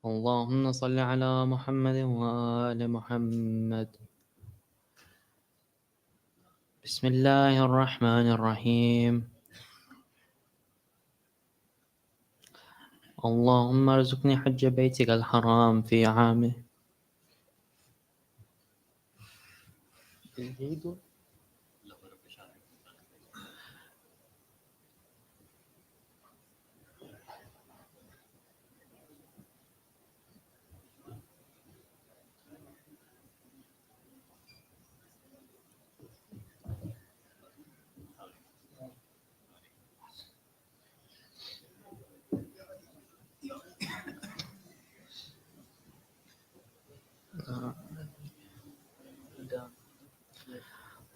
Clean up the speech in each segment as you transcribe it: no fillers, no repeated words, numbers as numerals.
اللهم صل على محمد وآل محمد. بسم الله الرحمن الرحيم. اللهم ارزقني حج بيتك الحرام في عامه.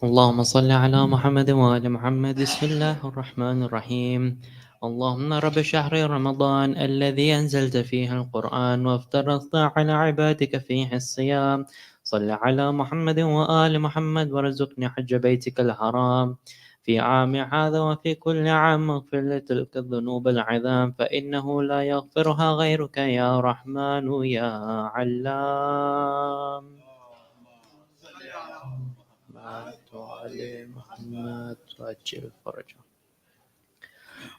اللهم صل على محمد وآل محمد. بسم الله الرحمن الرحيم. اللهم رب شهر رمضان الذي أنزلت فيه القرآن وافترضت على عبادك فيه الصيام، صل على محمد وآل محمد وارزقني حج بيتك الحرام في عام هذا وفي كل عام، اغفر لي تلك الذنوب العظام فإنه لا يغفرها غيرك يا رحمن يا علام. وعلى محمد وأجل فرجه.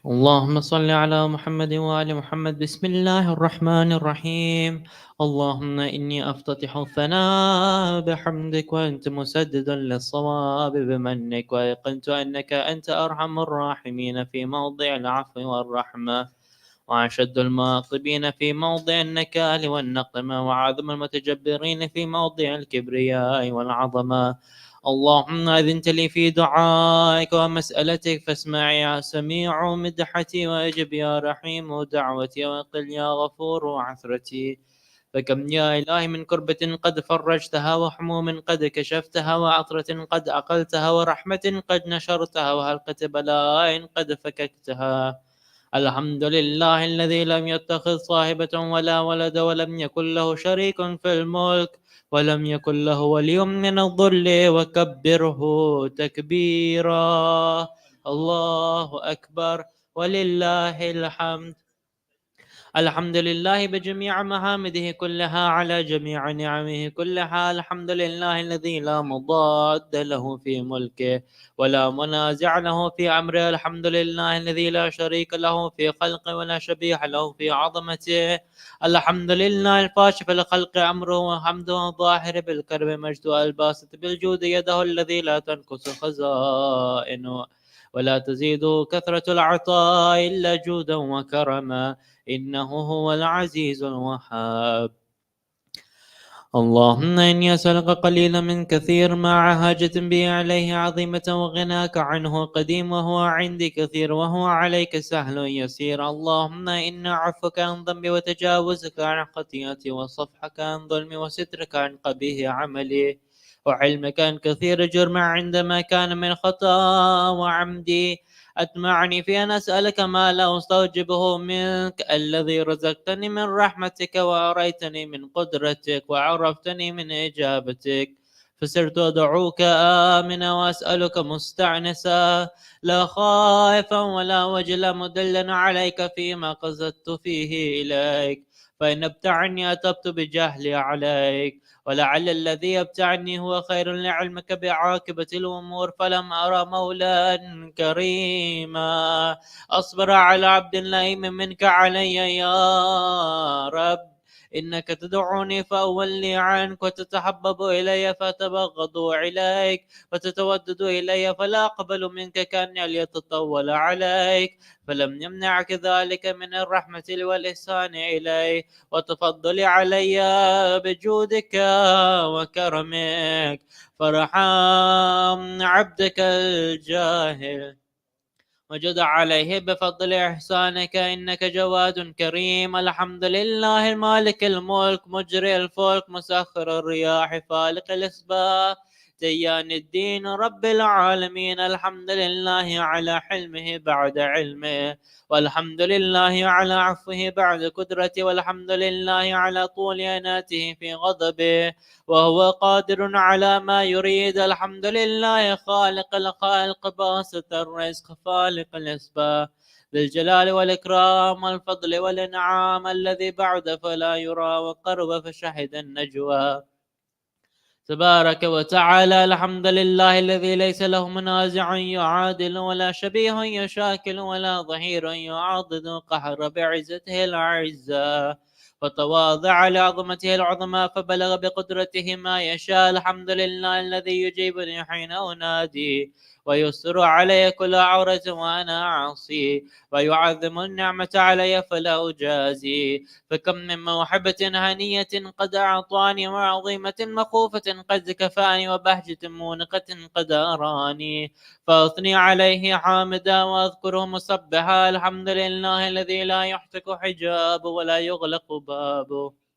اللهم صل على محمد وآل محمد. بسم الله الرحمن الرحيم. اللهم إني أفتتح الثناء بحمدك وأنت مسدد للصواب بمنك، وأيقنت أنك أنت أرحم الراحمين في موضع العفو والرحمة، وأشد المعاقبين في موضع النكال والنقمة، وأعظم المتجبرين في موضع الكبرياء والعظمة. اللهم أذنت لي في دعائك ومسألتك فاسمع يا سميع مدحتي، وأجب يا رحيم دعوتي، وقل يا غفور عثرتي. فكم يا إلهي من كربة قد فرجتها، وحموم قد كشفتها، وعثرة قد أقلتها، ورحمة قد نشرتها، وهلقة بلاء قد فككتها. الحمد لله الذي لم يتخذ صاحبة ولا ولد، ولم يكن له شريك في الملك، ولم يكن له ولي من الظل، وكبره تكبيرا. الله أكبر ولله الحمد. الحمد لله بجميع محامده كلها على جميع نعمه كلها. الحمد لله الذي لا مضاد له في ملكه ولا منازع له في أمره. الحمد لله الذي لا شريك له في خلقه ولا شبيه له في عظمته. الحمد لله الفاشف الخلق أمره، وحمده الظاهر بالكرم مجده، الباسط بالجود يده، الذي لا تنقص خزائنه ولا تزيد كثرة العطاء إلا جودا وكرما، إنه هو العزيز الوهاب. اللهم إني أسألك قليلا من كثير مع حاجة به عليه عظيمة، وغناك عنه قديم، وهو عندي كثير، وهو عليك سهل يسير. اللهم إن عفوك عن ذنبي، وتجاوزك عن خطيئتي، وصفحك عن ظلمي، وسترك عن قبيح عملي، وعلمك عن كثير جرم عندما كان من خطأ وعمدي، أتمعني في أن أسألك ما لا أستوجبه منك، الذي رزقتني من رحمتك، وأريتني من قدرتك، وعرفتني من إجابتك، فصرت أدعوك آمنا وأسألك مستعنسا، لا خائفا ولا وجلا، مدلا عليك فيما قصدت فيه إليك، فإن ابتعني أتبت بجهلي عليك، ولعل الذي يبتعني هو خير لعلمك بعاقبة الأمور، فلم أرى مولا كريما أصبر على عبد لئيم منك علي يا رب. إنك تدعوني فأولي عنك، وتتحبب إلي فأتبغض إليك، وتتودد إلي فلا أقبل منك، كأني ليتطول عليك، فلم يمنعك ذلك من الرحمة والإحسان إلي وتفضل علي بجودك وكرمك، فرحم عبدك الجاهل وجد عليه بفضل إحسانك، إنك جواد كريم. الحمد لله المالك الملك، مجري الفلك، مسخر الرياح، فالق الإصباح، ديان الدين رب العالمين. الحمد لله على حلمه بعد علمه، والحمد لله على عفوه بعد قدرته، والحمد لله على طول أناته في غضبه وهو قادر على ما يريد. الحمد لله خالق الخلق باسط الرزق فالق الأسباب ذي الجلال والإكرام والفضل والإنعام الذي بعد فلا يرى وقرب فشهد النجوى تبارك وتعالى. الحمد لله الذي ليس له منازع يعادل ولا شبيه يشاكل ولا ظهير يعاضد قهر بعزته الأعزة، فتواضع لعظمته العظمى فبلغ بقدرته ما يشاء. الحمد لله الذي يجيبني حين أنادي ويسر علي كل عورة وأنا عاصي، ويعظم النعمة علي فلا أجازي. فكم من موهبة هنية قد أعطاني، وعظيمة مخوفة قد كفاني، وبهجة مونقة قد أراني، فأثني عليه حامدا وأذكره مسبحا. الحمد لله الذي لا يحتك حجاب ولا يغلق بابه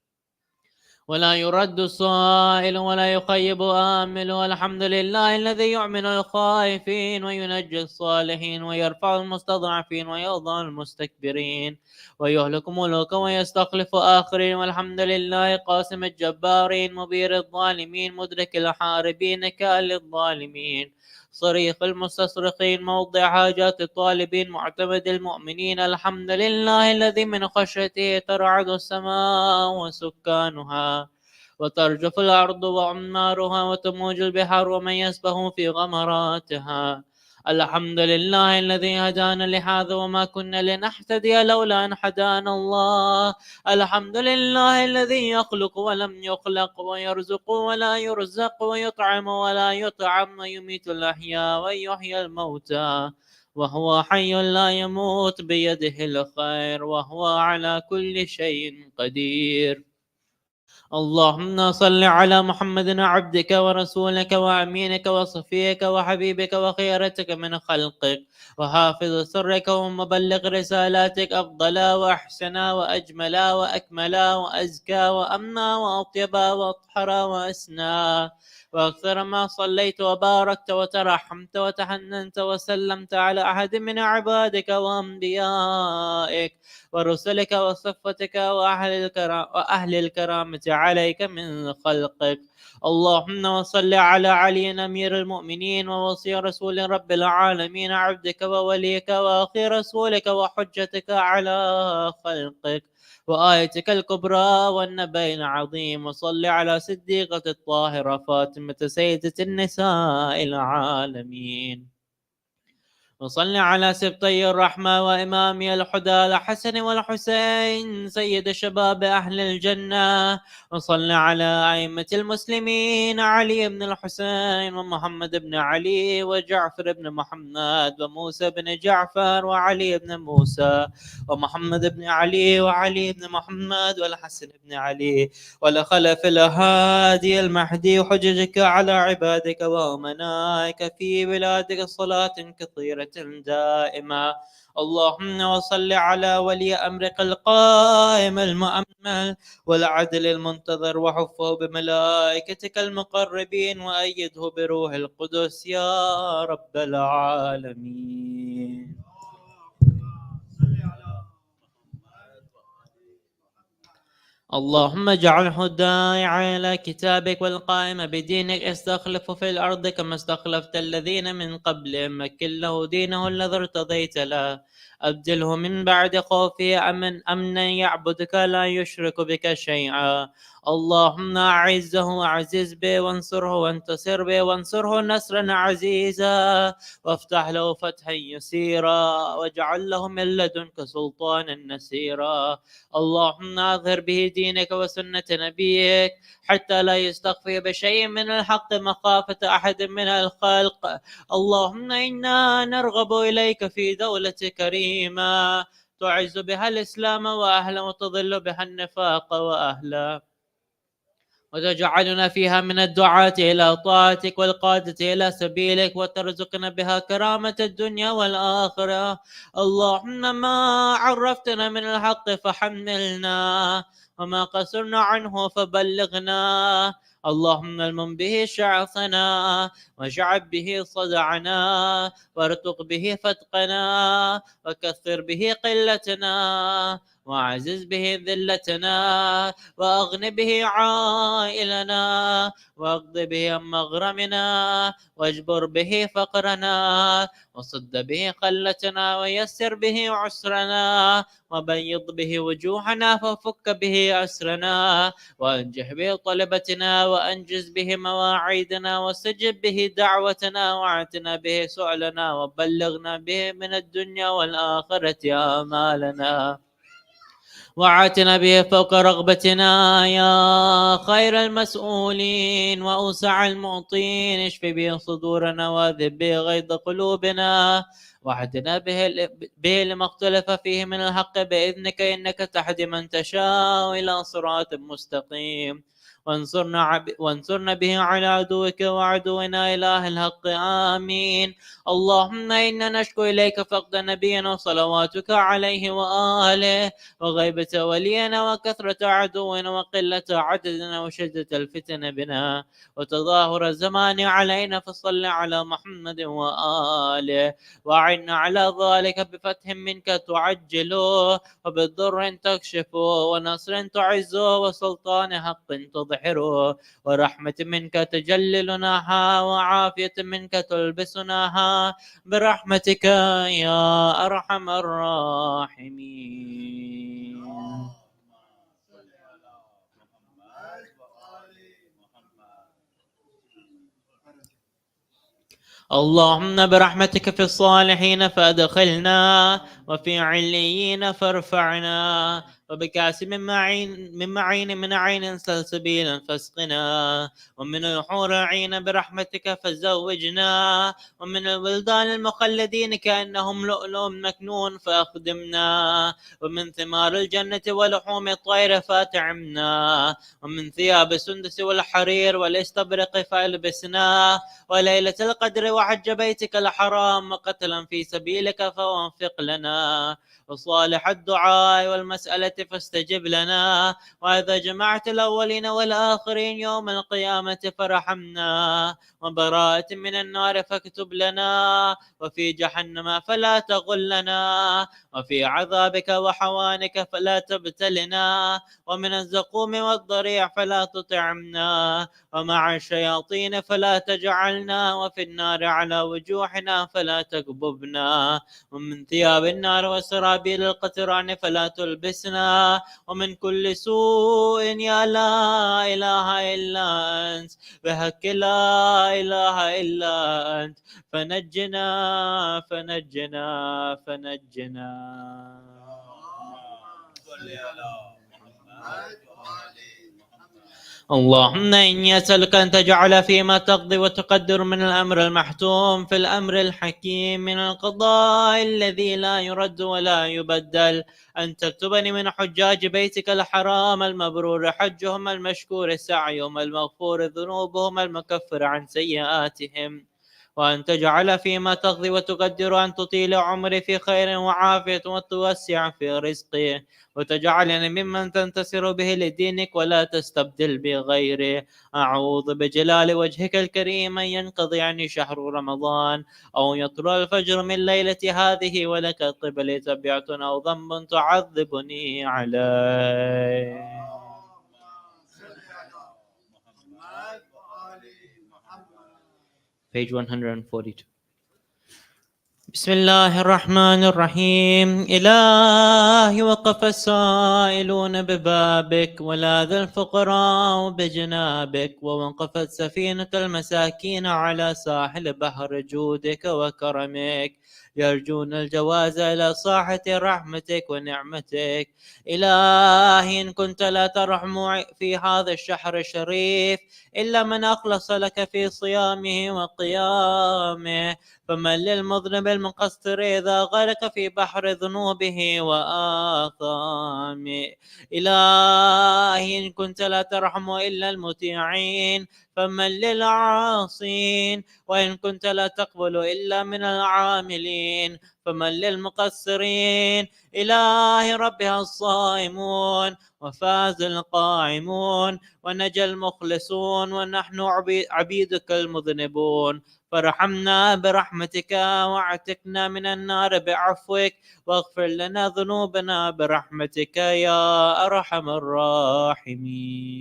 ولا يرد السائل ولا يخيب آمل. والحمد لله الذي يؤمن الخائفين وينجي الصالحين ويرفع المستضعفين ويوضع المستكبرين ويهلك ملوكا ويستخلف آخرين. والحمد لله قاسم الجبارين مبير الظالمين مدرك الحاربين كال الظالمين صريخ المستصرخين موضع حاجات الطالبين معتمد المؤمنين. الحمد لله الذي من خشيته ترعد السماء وسكانها وترجف الأرض وعمارها وتموج البحار ومن يسبح في غمراتها. الحمد لله الذي هدانا لهذا وما كنا لنهتدي لولا أن هدانا الله. الحمد لله الذي يخلق ولم يخلق ويرزق ولا يرزق ويطعم ولا يطعم ويميت الأحياء ويحيي الموتى وهو حي لا يموت بيده الخير وهو على كل شيء قدير. اللهم صل على محمد عبدك ورسولك وأمينك وصفيك وحبيبك وخيرتك من خلقك وحافظ سرك ومبلغ رسالاتك أفضل وأحسن وأجمل وأكمل وأزكى وأمنى وأطيب وأطهر وأسنى، وأكثر ما صليت وباركت وترحمت وتحننت وسلمت على أحد من عبادك وأنبيائك ورسلك وصفتك وأهل الكرامة عليك من خلقك. اللهم صل على علي أمير المؤمنين ووصي رسول رب العالمين عبدك ووليك وأخي رسولك وحجتك على خلقك وآيتك الكبرى والنبي العظيم. وصل على صديقة الطاهرة فاطمة سيدة النساء العالمين. وصل على سبطي الرحمة وإمامي الحدى الحسن والحسين سيد شباب أهل الجنة. وصل على أئمة المسلمين علي بن الحسين ومحمد بن علي وجعفر بن محمد وموسى بن جعفر وعلي بن موسى ومحمد بن علي وعلي بن محمد والحسن بن علي والخلف الهادي المهدي حججك على عبادك وأمنائك في بلادك صلاة كثيرة دائمة. اللهم وصل على ولي أمرك القائم المؤمل والعدل المنتظر وحفه بملائكتك المقربين وأيده بروح القدس يا رب العالمين. اللهم اجعله الداعي إلى كتابك والقائم بدينك استخلف في الأرض كما استخلفت الذين من قبل. مكن له دينه الذي ارتضيت له، أبدله من بعد خوفه أمنا يعبدك لا يشرك بك شيئا. اللهم أعزه وأعزز به وانصره وانتصر به وانصره نصرا عزيزا وافتح له فتحا يسيرا واجعل له من لدنك سلطانا نسيرا. اللهم أظهر به دينك وسنة نبيك حتى لا يستخفي بشيء من الحق مخافة أحد من الخلق. اللهم إنا نرغب إليك في دولة كريمة تعز بها الإسلام وأهله وتضل بها النفاق وأهله، وتجعلنا فيها من الدعاة إلى طاعتك والقادة إلى سبيلك وترزقنا بها كرامة الدنيا والآخرة. اللهم ما عرفتنا من الحق فحملنا وما قصرنا عنه فبلغنا اللهم المن به شعثنا، وشعب به صدعنا، وارتق به فتقنا، وكثر به قلتنا، وعزز به ذلتنا، وأغن به عائلنا، واقض به عن مغرمنا، واجبر به فقرنا، وصد به قلتنا، ويسر به عسرنا، وبيض به وجوهنا، وفك به أسرنا، وأنجح به طلبتنا، وأنجز به مواعيدنا، وسجب به دعوتنا، واعتنا به سؤلنا، وبلغنا به من الدنيا والآخرة آمالنا، وعاتنا به فوق رغبتنا يا خير المسؤولين وأوسع المعطين. اشف به صدورنا، واذب به غيظ قلوبنا، واهدنا به لما اختلف فيه من الحق بإذنك، إنك تهدي من تشاء إلى صراط مستقيم. وانصرنا به على عدوك وعدونا إله الحق آمين. اللهم إنا نشكو إليك فقد نبينا وصلواتك عليه وآله، وغيبة ولينا، وكثرة عدونا، وقلة عددنا، وشدة الفتن بنا، وتظاهر الزمان علينا. فصل على محمد وآله، وأعنا على ذلك بفتح منك تعجله، وبالضر تكشفه، ونصر تعزه، وسلطان حق تظهره، ورحمة منك تجللناها، وعافية منك تلبسناها، برحمتك يا أرحم الراحمين. اللهم برحمتك في الصالحين فأدخلنا، وفي عليين فارفعنا، وبكأس من عين سلسبيلا فاسقنا، ومن الحور عين برحمتك فزوجنا، ومن الولدان المخلدين كأنهم لؤلؤ مكنون فأخدمنا، ومن ثمار الجنة ولحوم الطير فأطعمنا، ومن ثياب السندس والحرير والاستبرق فألبسنا، وليلة القدر وحج بيتك الحرام وقتلا في سبيلك فوفق لنا، وصالح الدعاء والمسألة فاستجب لنا، وإذا جمعت الأولين والآخرين يوم القيامة فرحمنا، وبراءة من النار فاكتب لنا، وفي جهنم فلا تغلنا، وفي عذابك وحوانك فلا تبتلنا، ومن الزقوم والضريع فلا تطعمنا، ومع الشياطين فلا تجعلنا، وفي النار على وجوهنا فلا تكببنا، ومن ثياب النار وسرابيل القطران فلا تلبسنا، ومن كل سوء يا لا إله إلا أنت، بحق لا إله إلا أنت، فنجنا فنجنا فنجنا. اللهم إني أسألك أن تجعل فيما تقضي وتقدر من الأمر المحتوم في الأمر الحكيم من القضاء الذي لا يرد ولا يبدل، أن تكتبني من حجاج بيتك الحرام المبرور حجهم، المشكور سعيهم، المغفور ذنوبهم، المكفر عن سيئاتهم، وأن تجعل فيما تقضي وتقدر أن تطيل عمري في خير وعافية، وتوسع في رزقي، وتجعلني ممن تنتصر به لدينك ولا تستبدل بغيره. أعوذ بجلال وجهك الكريم أن ينقضي عني شهر رمضان، أو يطلع الفجر من ليلة هذه ولك قبلي تبعت أو ذنب تعذبني عليه. Page 142. بسم الله الرحمن الرحيم. إلهي وقف السائلون ببابك، ولاذ الفقراء بجنابك، ووقفت سفينة المساكين على ساحل بحر جودك وكرمك، يرجون الجواز إلى ساحة رحمتك ونعمتك. إلهي إن كنت لا ترحم في هذا الشهر الشريف إلا من أخلص لك في صيامه وقيامه، فمن للمذنب المقصر إذا غرق في بحر ذنوبه وآثامه. إلهي إن كنت لا ترحم إلا المطيعين فمن للعاصين، وإن كنت لا تقبل إلا من العاملين المحسنين فمن للمقصرين. إله ربها الصائمون وفاز القائمون ونجا المخلصون ونحن عبيدك المذنبون. فارحمنا برحمتك واعتقنا من النار بعفوك واغفر لنا ذنوبنا برحمتك يا أرحم الراحمين.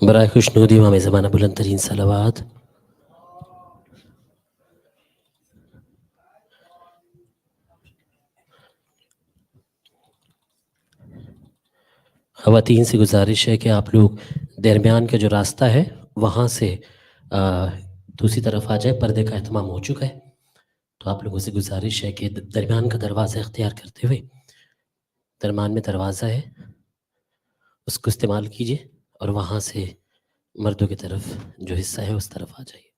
برای खुशनूदी इमाम ज़माना बुलंद तरीन सलावात। ख़वातीन से गुजारिश है कि आप लोग दरमियान का जो रास्ता है वहाँ से दूसरी तरफ आ जाए। पर्दे का एहतमाम हो चुका है, तो आप लोगों से गुजारिश है कि दरमियान का दरवाज़ा इख्तियार करते हुए, दरमियान में दरवाज़ा है उसको इस्तेमाल कीजिए और वहाँ से मर्दों की तरफ जो हिस्सा है उस तरफ आ जाइए।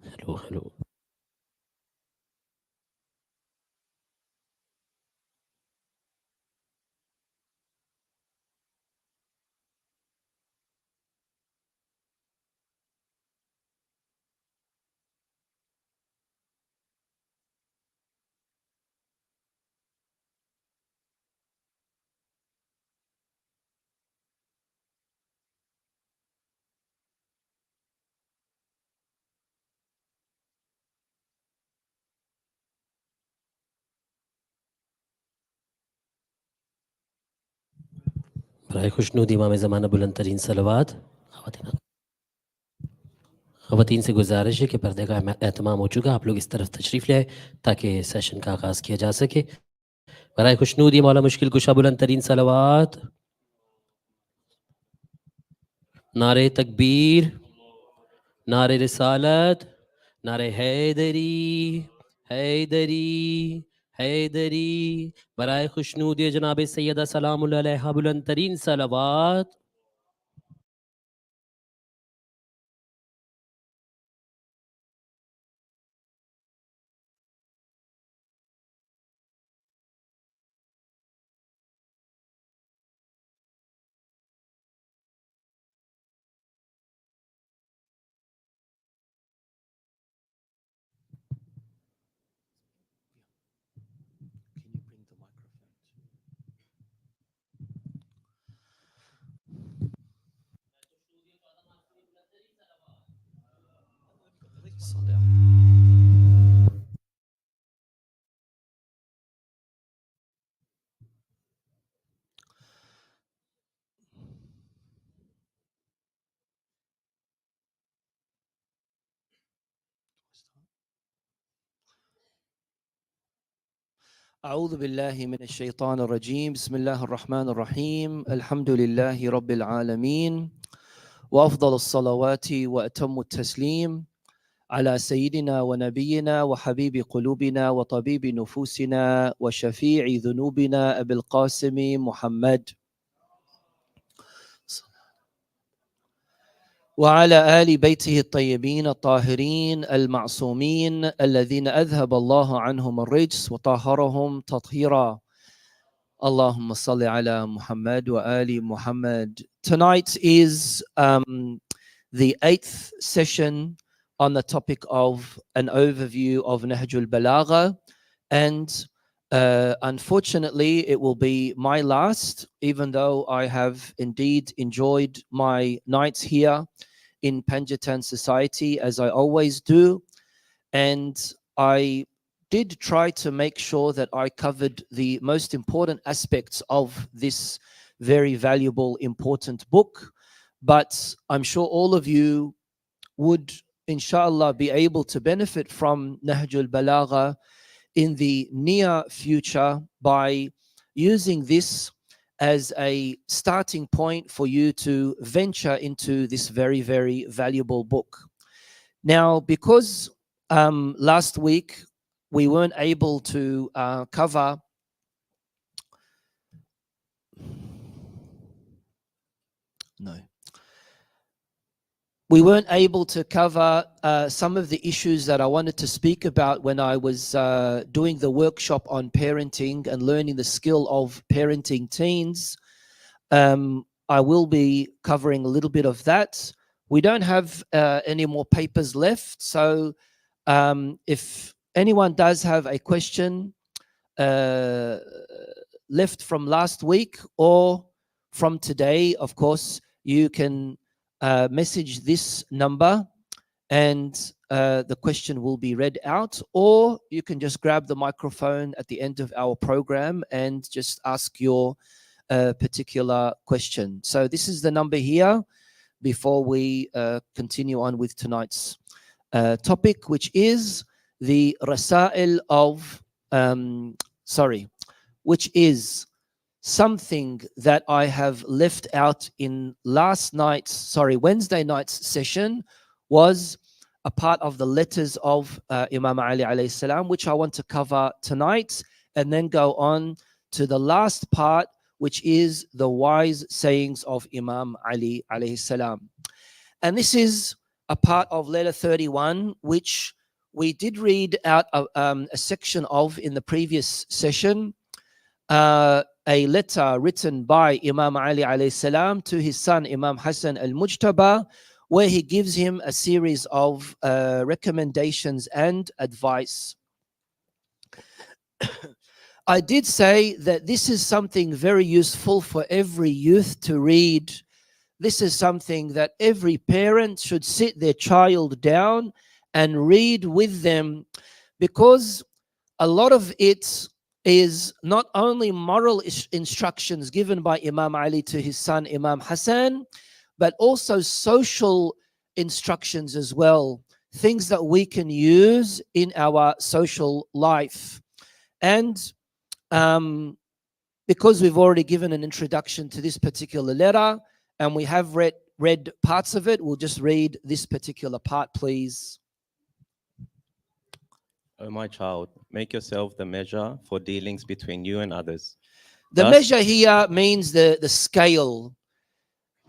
Hello hello. बराए खुशनूदी इमाम ज़माना बुलंद तरीन सलावात। ख़वातीन से गुजारिश है कि पर्दे का एहतमाम हो चुका है, आप लोग इस तरफ तशरीफ़ ले आए ताकि सेशन का आगाज़ किया जा सके। बराए खुशनूदी मौला मुश्किल कुशा बुलंद तरीन सलावात। नारे तकबीर, नारे रिसालत, नारे हैदरी हैदरी हैदरी। बराए खुशनूदी जनाब सैयदा सलामुल अलैहा बुलंद तरीन सलावात। أعوذ بالله من الشيطان الرجيم. بسم الله الرحمن الرحيم. الحمد لله رب العالمين، وأفضل الصلوات وأتم التسليم على سيدنا ونبينا وحبيب قلوبنا وطبيب نفوسنا وشفيع ذنوبنا أبي القاسم محمد وعلى آل بيته الطيبين الطاهرين المعصومين الذين أذهب الله عنهم الرجس وطهرهم تطهيرا. Allahumma salli ala Muhammad wa ali Muhammad. Tonight is the 8th session on the topic of an overview of Nahj-ul-Balaghah, and unfortunately it will be my last, even though I have indeed enjoyed my nights here in Panjatan Society as I always do, and I did try to make sure that I covered the most important aspects of this very valuable, important book. But I'm sure all of you would, inshallah, be able to benefit from Nahj-ul-Balaghah in the near future by using this as a starting point for you to venture into this very, very valuable book. Now, because last week we weren't able to cover some of the issues that I wanted to speak about when I was doing the workshop on parenting and learning the skill of parenting teens. I will be covering a little bit of that. We don't have any more papers left, so if anyone does have a question left from last week or from today, of course, you can message this number and the question will be read out, or you can just grab the microphone at the end of our program and just ask your particular question. So this is the number here before we continue on with tonight's topic, which is the Rasail of, which is something that I have left out in Wednesday night's session, was a part of the letters of Imam Ali alayhi salam, which I want to cover tonight, and then go on to the last part, which is the wise sayings of Imam Ali alayhi salam. And this is a part of letter 31, which we did read out a section of in the previous session, a letter written by Imam Ali alayhi salam to his son Imam Hassan al-Mujtaba, where he gives him a series of recommendations and advice. I did say that this is something very useful for every youth to read. This is something that every parent should sit their child down and read with them, because a lot of it is not only moral instructions given by Imam Ali to his son Imam Hassan, but also social instructions as well, things that we can use in our social life. And because we've already given an introduction to this particular letter and we have read parts of it, we'll just read this particular part, please. O my child, make yourself the measure for dealings between you and others. The measure here means the scale,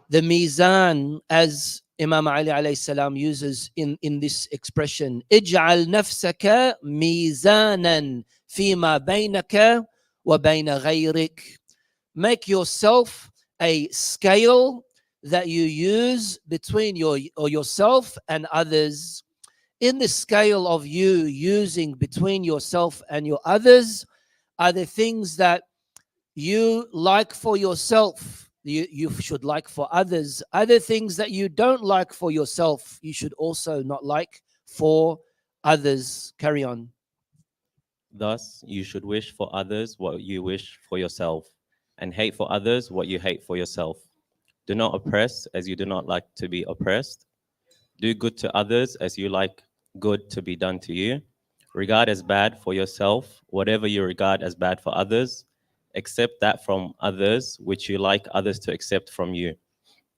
the mizan, as Imam Ali alayhi salam uses in this expression. Ij'al nafsaka mizanan fima baynaka wa bayna ghayrik. Make yourself a scale that you use between yourself and others. In the scale of you using between yourself and your others are the things that you like for yourself, you should like for others. Other things that you don't like for yourself, you should also not like for others. Carry on. Thus, you should wish for others what you wish for yourself, and hate for others what you hate for yourself. Do not oppress as you do not like to be oppressed. Do good to others as you like good to be done to you. Regard as bad for yourself whatever you regard as bad for others. Accept that from others which you like others to accept from you.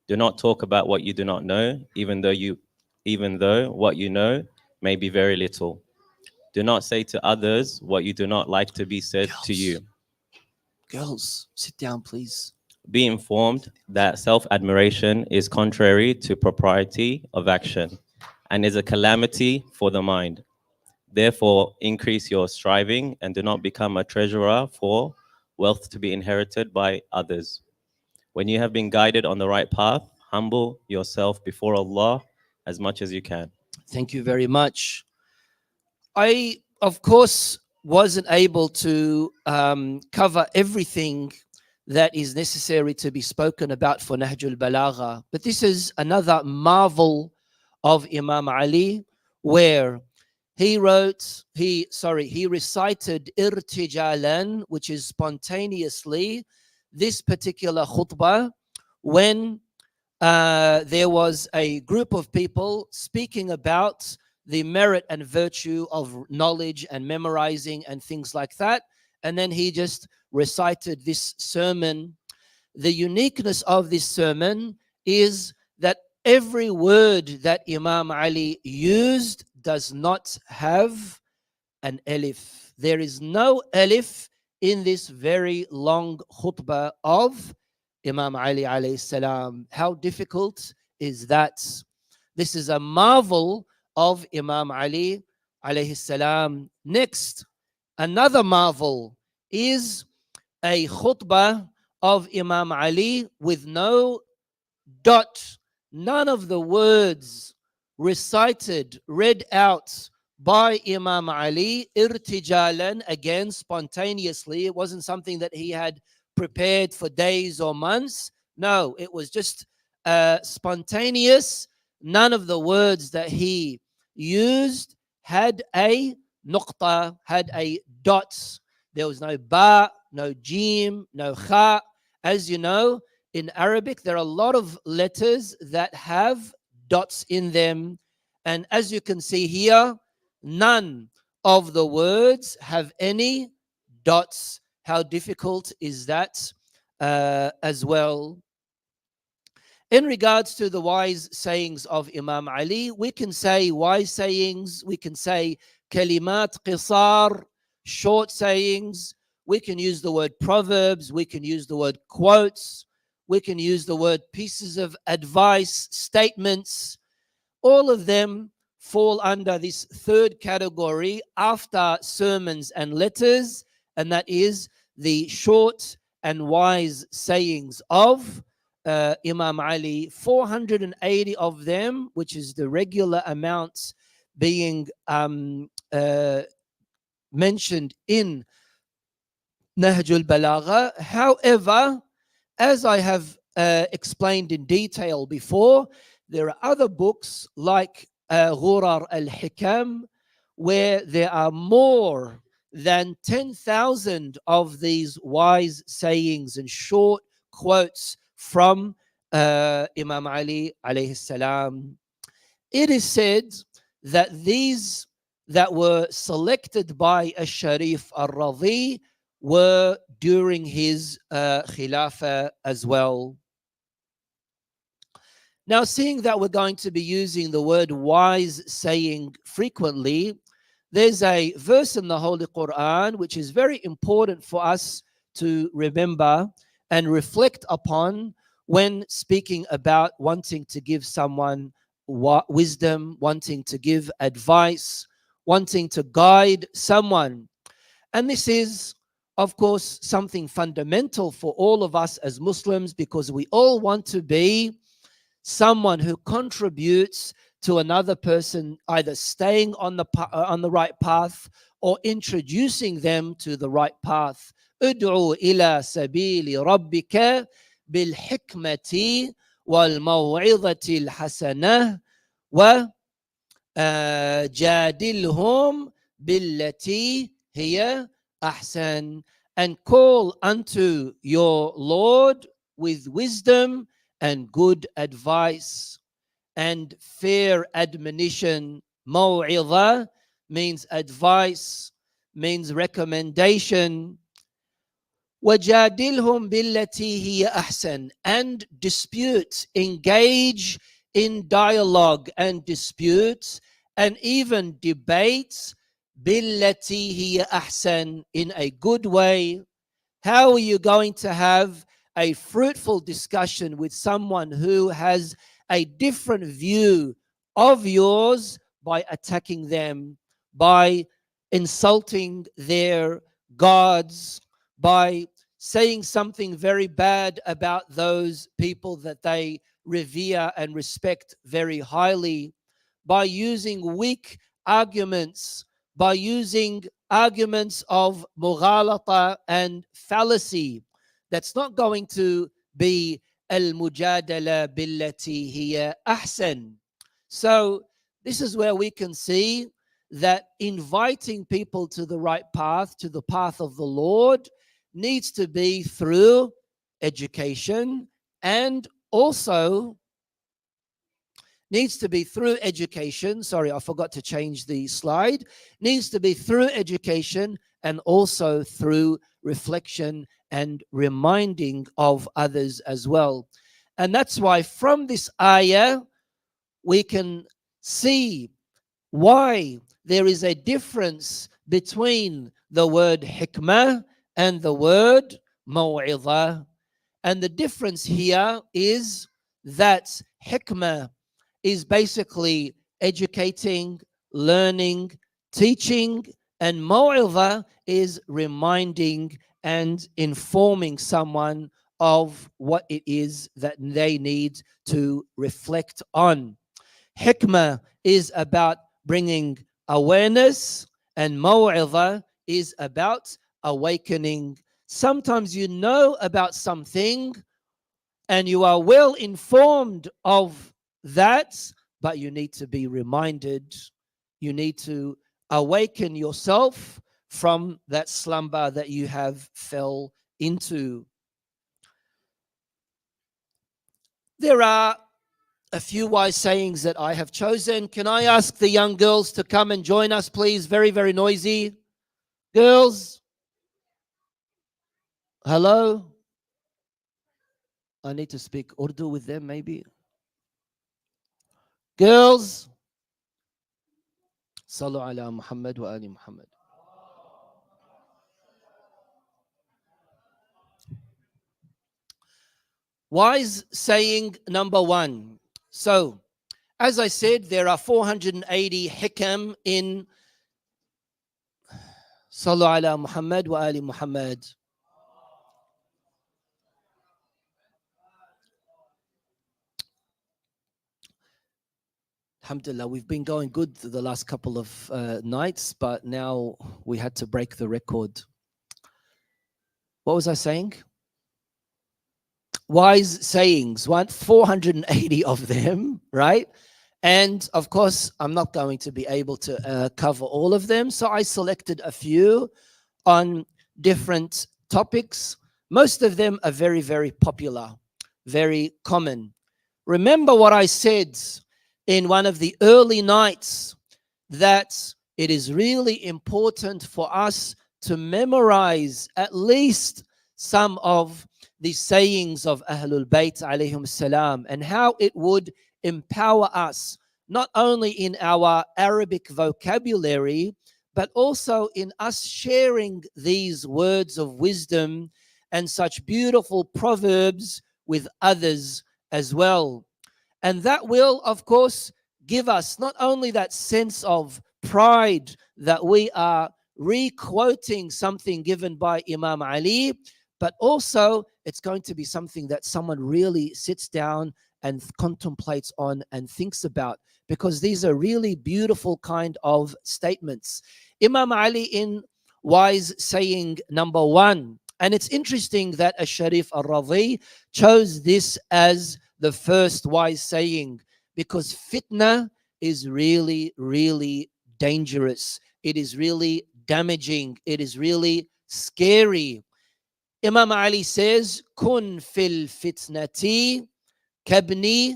Do not talk about what you do not know, even though what you know may be very little. Do not say to others what you do not like to be said to you. Girls, sit down, please. Be informed that self-admiration is contrary to propriety of action and is a calamity for the mind. Therefore, increase your striving and do not become a treasurer for wealth to be inherited by others. When you have been guided on the right path, humble yourself before Allah as much as you can. Thank you very much. I, of course, wasn't able to cover everything that is necessary to be spoken about for Nahj-ul-Balaghah, but this is another marvel of Imam Ali, where he recited irtijalan, which is spontaneously, this particular khutbah when there was a group of people speaking about the merit and virtue of knowledge and memorizing and things like that. And then he just recited this sermon. The uniqueness of this sermon is that every word that Imam Ali used does not have an alif. There is no alif in this very long khutbah of Imam Ali alayhi salam. How difficult is that? This is a marvel of Imam Ali alayhi salam. Next, another marvel is a khutbah of Imam Ali with no dot, none of the words recited, read out by Imam Ali, irtijalan, again spontaneously. It wasn't something that he had prepared for days or months. No, it was just spontaneous. None of the words that he used had a nuqta, had a dot. There was no ba, no jim, no kha. As you know, in Arabic, there are a lot of letters that have dots in them. And as you can see here, none of the words have any dots. How difficult is that as well? In regards to the wise sayings of Imam Ali, we can say wise sayings, we can say kalimat qisar, short sayings, we can use the word proverbs, we can use the word quotes, we can use the word pieces of advice, statements. All of them fall under this third category after sermons and letters, and that is the short and wise sayings of Imam Ali. 480 of them, which is the regular amounts being mentioned in Nahj-ul-Balaghah. However, as I have explained in detail before, there are other books like Ghurar al-Hikam, where there are more than 10,000 of these wise sayings and short quotes from Imam Ali alayhi salam. It is said that these that were selected by Al-Sharif al-Radhi were during his Khilafah as well. Now, seeing that we're going to be using the word wise saying frequently, there's a verse in the Holy Quran which is very important for us to remember and reflect upon when speaking about wanting to give someone wisdom, wanting to give advice, wanting to guide someone. And this is, of course, something fundamental for all of us as Muslims, because we all want to be someone who contributes to another person, either staying on the right path or introducing them to the right path. ادعو إلى سبيل ربك بالحكمة والموعظة الحسنة وجادلهم بالتي هي أحسن. And call unto your Lord with wisdom and good advice and fair admonition. Maw'idha means advice, means recommendation. وَجَادِلْهُمْ بِالَّتِي هِيَ أَحْسَنُ, and dispute, engage in dialogue and disputes and even debates, بِالَّتِي هِيَ أَحْسَنُ, in a good way. How are you going to have a fruitful discussion with someone who has a different view of yours? By attacking them, by insulting their gods, by saying something very bad about those people that they revere and respect very highly, by using weak arguments, by using arguments of mughalata and fallacy. That's not going to be al-mujadala billati hiya ahsan. So this is where we can see that inviting people to the right path, to the path of the Lord, needs to be through education, and also needs to be through education. Sorry, I forgot to change the slide. Needs to be through education and also through reflection and reminding of others as well. And that's why from this ayah, we can see why there is a difference between the word hikmah and the word maw'idha. And the difference here is that hikmah is basically educating, learning, teaching, and maw'idha is reminding and informing someone of what it is that they need to reflect on. Hikmah is about bringing awareness, and maw'idha is about awakening. Sometimes you know about something and you are well informed of that, but you need to be reminded. You need to awaken yourself from that slumber that you have fell into. There are a few wise sayings that I have chosen. Can I ask the young girls to come and join us, please? Very, very noisy. Girls, hello? I need to speak Urdu with them, maybe. Girls, Sallu ala Muhammad wa ali Muhammad. Wise saying number one. So, as I said, there are 480 hikam in Sallu ala Muhammad wa ali Muhammad. Alhamdulillah, we've been going good the last couple of nights, but now we had to break the record. What was I saying? Wise sayings, 480 of them, right? And of course, I'm not going to be able to cover all of them. So I selected a few on different topics. Most of them are very, very popular, very common. Remember what I said in one of the early nights, that it is really important for us to memorize at least some of the sayings of Ahlul Bayt alayhim salam, and how it would empower us, not only in our Arabic vocabulary, but also in us sharing these words of wisdom and such beautiful proverbs with others as well. And that will, of course, give us not only that sense of pride that we are re-quoting something given by Imam Ali, but also it's going to be something that someone really sits down and contemplates on and thinks about, because these are really beautiful kind of statements. Imam Ali, in wise saying number one, and it's interesting that Al-Sharif Al-Radhi chose this as the first wise saying, because fitna is really, really dangerous. It is really damaging. It is really scary. Imam Ali says, Kun fil fitnati kabni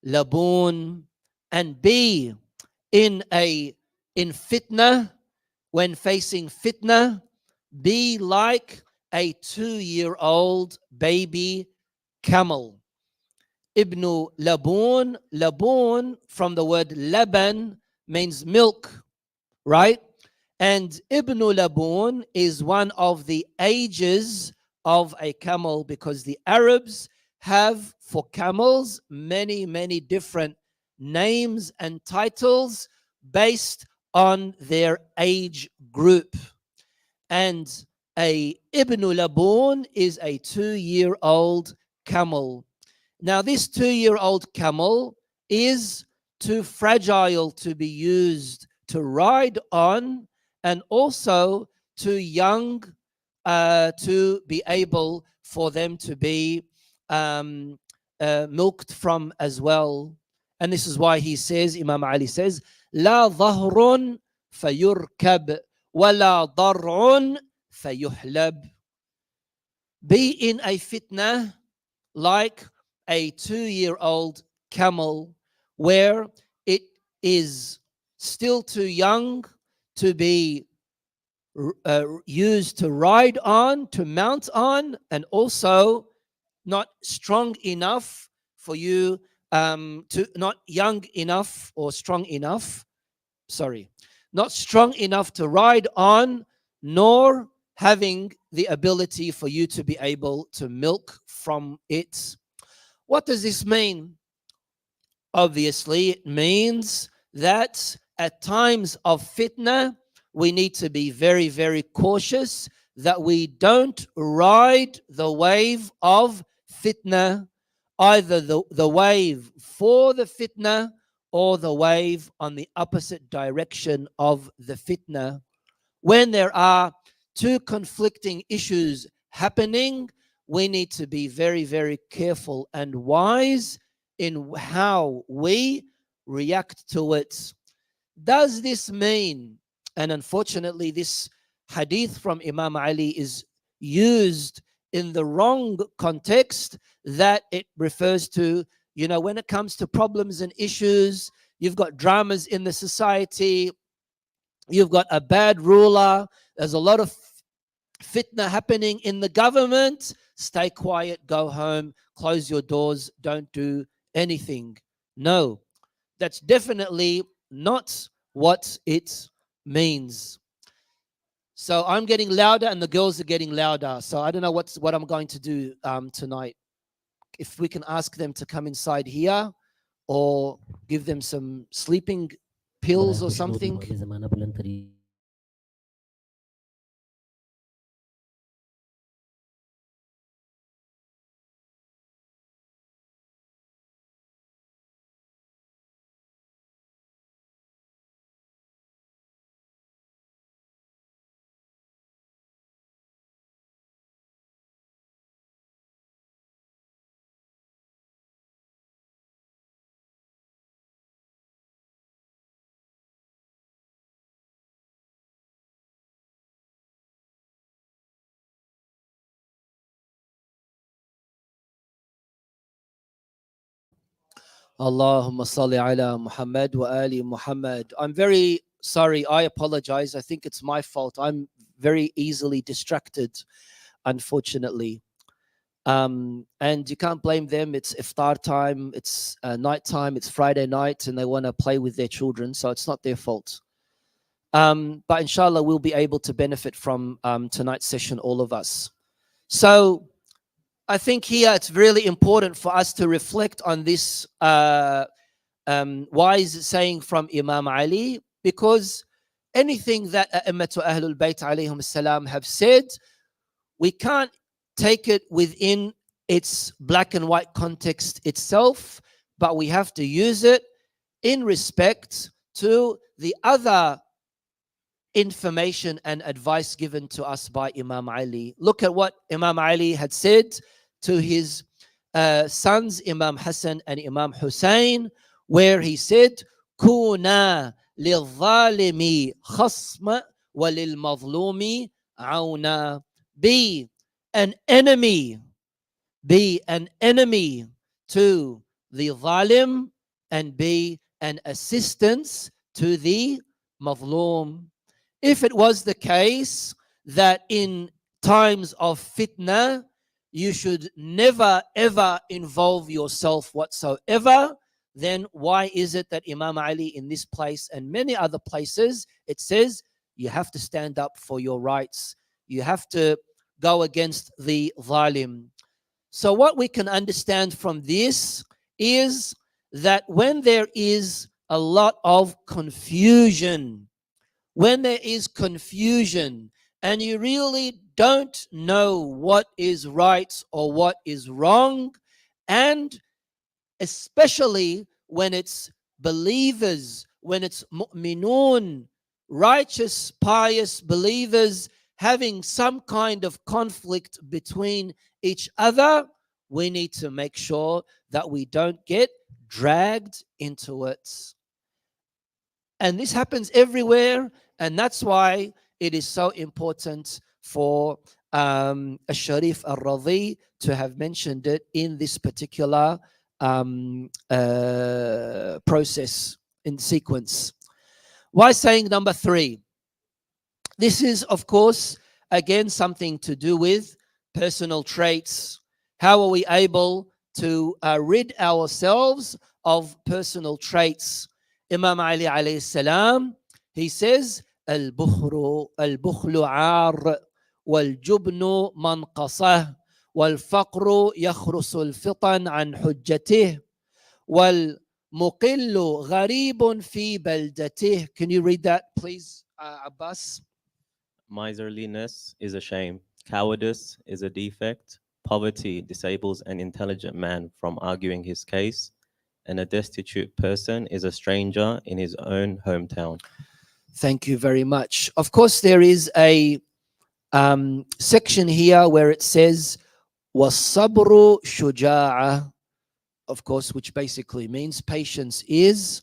labun, and be in fitna, when facing fitna, be like a 2-year-old baby camel. Ibn Labun, Labun from the word laban means milk, right? And Ibn Labun is one of the ages of a camel, because the Arabs have for camels many, many different names and titles based on their age group. And a Ibn Labun is a 2-year-old camel. Now, this 2-year-old camel is too fragile to be used to ride on, and also too young to be able for them to be milked from as well. And this is why he says, Imam Ali says, La dhahrun fayurkab, wa la dar'un fayuhlab. Be in a fitna like a 2-year-old camel, where it is still too young to be used to ride on, to mount on, and also not strong enough for you not young enough or strong enough, not strong enough to ride on, nor having the ability for you to be able to milk from it. What does this mean? Obviously, it means that at times of fitna, we need to be very, very cautious, that we don't ride the wave of fitna, either the wave for the fitna or the wave on the opposite direction of the fitna. When there are two conflicting issues happening, we need to be very, very careful and wise in how we react to it. Does this mean, and unfortunately this hadith from Imam Ali is used in the wrong context, that it refers to, when it comes to problems and issues, you've got dramas in the society, you've got a bad ruler, there's a lot of fitna happening in the government, stay quiet, go home, close your doors, don't do anything. No, that's definitely not what it means. So I'm getting louder and the girls are getting louder. So I don't know what I'm going to do tonight. If we can ask them to come inside here or give them some sleeping pills or something. Allahumma salli ala Muhammad wa ali Muhammad. I'm very sorry. I apologize. I think it's my fault. I'm very easily distracted, unfortunately. And you can't blame them. It's iftar time. It's night time. It's Friday night and they want to play with their children. So it's not their fault. But inshallah, we'll be able to benefit from tonight's session, all of us. So I think here it's really important for us to reflect on this wise saying from Imam Ali, because anything that A'immatu Ahlul Bayt alayhim salam have said, we can't take it within its black and white context itself, but we have to use it in respect to the other information and advice given to us by Imam Ali. Look at what Imam Ali had said to his sons, Imam Hassan and Imam Hussein, where he said, Kuna lil-zalimi khasma wa lil-mazlumi auna. Be an enemy to the zalim and be an assistance to the mazlum. If it was the case that in times of fitna, you should never ever involve yourself whatsoever, then why is it that Imam Ali in this place and many other places, it says you have to stand up for your rights. You have to go against the zalim. So what we can understand from this is that when there is a lot of confusion, and you really don't know what is right or what is wrong, and especially when it's believers, when it's mu'minun, righteous, pious believers having some kind of conflict between each other, we need to make sure that we don't get dragged into it. And this happens everywhere, and that's why it is so important for Sharif al-Radhi to have mentioned it in this particular process, in sequence. Why saying number 3? This is, of course, again, something to do with personal traits. How are we able to rid ourselves of personal traits? Imam Ali alayhi salam, he says, al-bukhlu ar wal-jubnu manqasah wal-faqru yakhrusu al-fitan an hujjatih wal-muqillu gharibun fi baldatih. Can you read that, please, Abbas? Miserliness is a shame. Cowardice is a defect. Poverty disables an intelligent man from arguing his case. And a destitute person is a stranger in his own hometown. Thank you very much. Of course, there is a section here where it says, وَالصَّبْرُ شُجَاعَةٌ, of course, which basically means patience is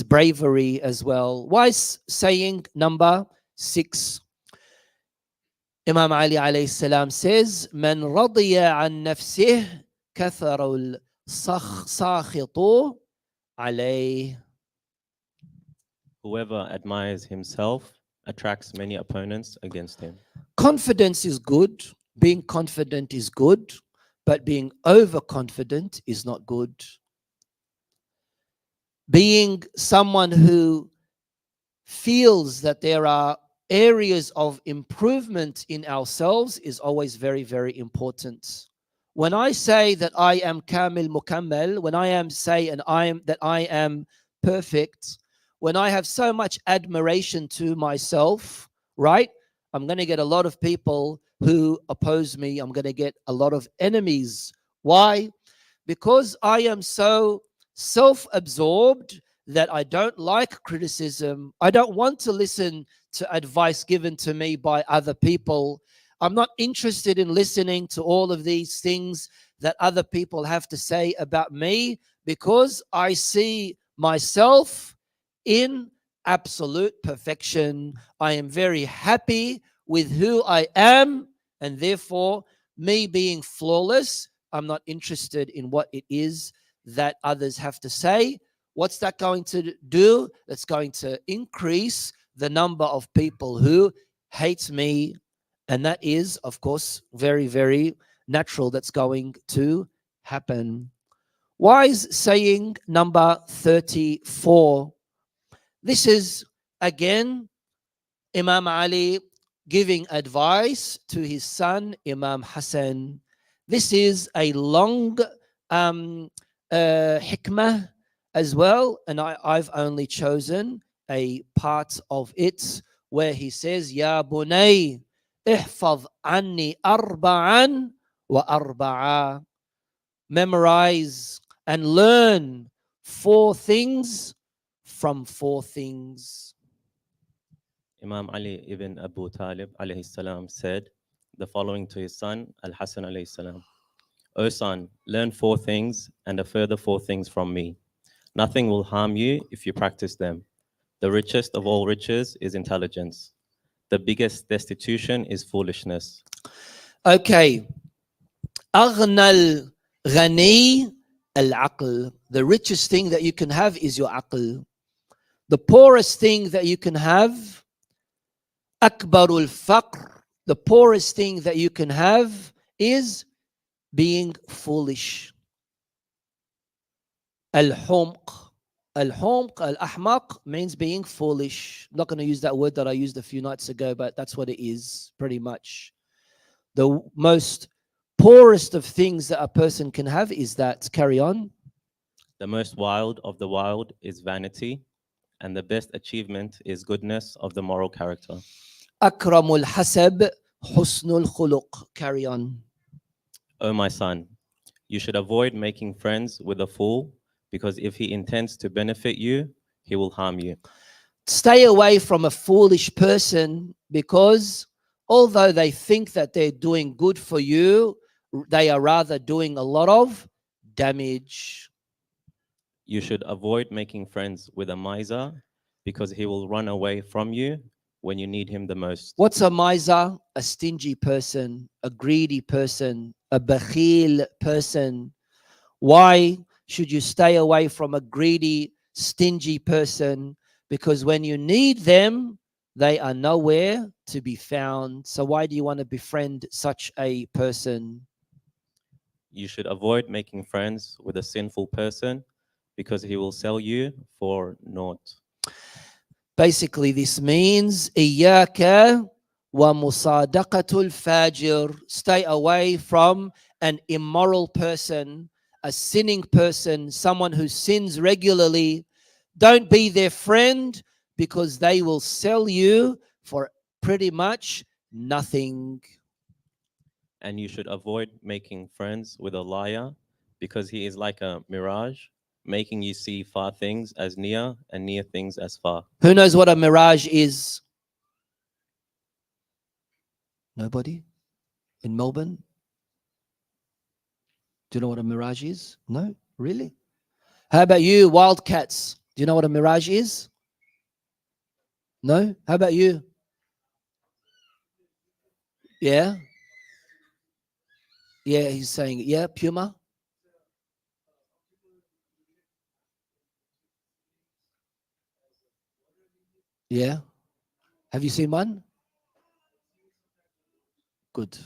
bravery as well. Why is saying number 6? Imam Ali alayhi salam says, "Man radiya an nafsih kathara al-sakhitu alayh." Whoever admires himself attracts many opponents against him. Confidence is good. Being confident is good, but being overconfident is not good. Being someone who feels that there are areas of improvement in ourselves is always very, very important. When I say that I am kamil mukammal, when I am that I am perfect, when I have so much admiration to myself, right? I'm going to get a lot of people who oppose me. I'm going to get a lot of enemies. Why? Because I am so self-absorbed that I don't like criticism. I don't want to listen to advice given to me by other people. I'm not interested in listening to all of these things that other people have to say about me, because I see myself in absolute perfection. I am very happy with who I am, and therefore, me being flawless, I'm not interested in what it is that others have to say. What's that going to do? That's going to increase the number of people who hate me. And that is, of course, very, very natural. That's going to happen. Wise saying number 34. This is, again, Imam Ali giving advice to his son, Imam Hassan. This is a long hikmah as well, and I've only chosen a part of it where he says, Ya bunay, ihfaz anni arba'an wa arba'a. Memorize and learn 4 things from 4 things. Imam Ali ibn Abu Talib alayhi salam said the following to his son Al-Hasan alayhi salam: O son, learn 4 things and a further 4 things from me. Nothing will harm you if you practice them. The richest of all riches is intelligence. The biggest destitution is foolishness. Okay. أغنى الغني العقل. The richest thing that you can have is your aql. The poorest thing that you can have, أكبر الفقر. The poorest thing that you can have is being foolish. الحمق. الحمق, al-ahmaq, means being foolish. I'm not going to use that word that I used a few nights ago, but that's what it is, pretty much. The most poorest of things that a person can have is that. Carry on. The most wild of the wild is vanity, and the best achievement is goodness of the moral character. أكرم الحسب حسن الخلق. Carry on. O my son, you should avoid making friends with a fool, because if he intends to benefit you, he will harm you. Stay away from a foolish person, because although they think that they're doing good for you, they are rather doing a lot of damage. You should avoid making friends with a miser, because he will run away from you when you need him the most. What's a miser? A stingy person, a greedy person, a bakhil person. Why should you stay away from a greedy, stingy person? Because when you need them, they are nowhere to be found. So why do you want to befriend such a person? You should avoid making friends with a sinful person, because he will sell you for naught. Basically, this means إياك ومصادقة الفاجر. Stay away from an immoral person, a sinning person, someone who sins regularly. Don't be their friend, because they will sell you for pretty much nothing. And you should avoid making friends with a liar, because he is like a mirage, making you see far things as near and near things as far. Who knows what a mirage is? Nobody? In Melbourne? Do you know what a mirage is? No? Really? How about you, Wildcats? Do you know what a mirage is? No? How about you? Yeah? Yeah, he's saying, yeah, Puma? Yeah? Have you seen one? Good.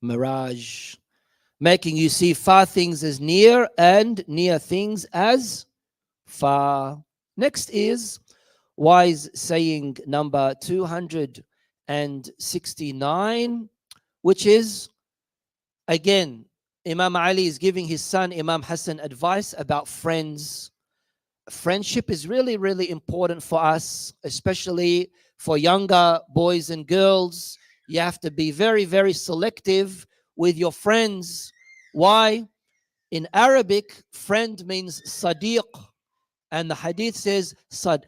Mirage. Making you see far things as near and near things as far. Next is wise saying number 269, which is, again, Imam Ali is giving his son Imam Hassan advice about friends. Friendship is really, really important for us, especially for younger boys and girls. You have to be very, very selective with your friends. Why? In Arabic, friend means sadiq. And the hadith says,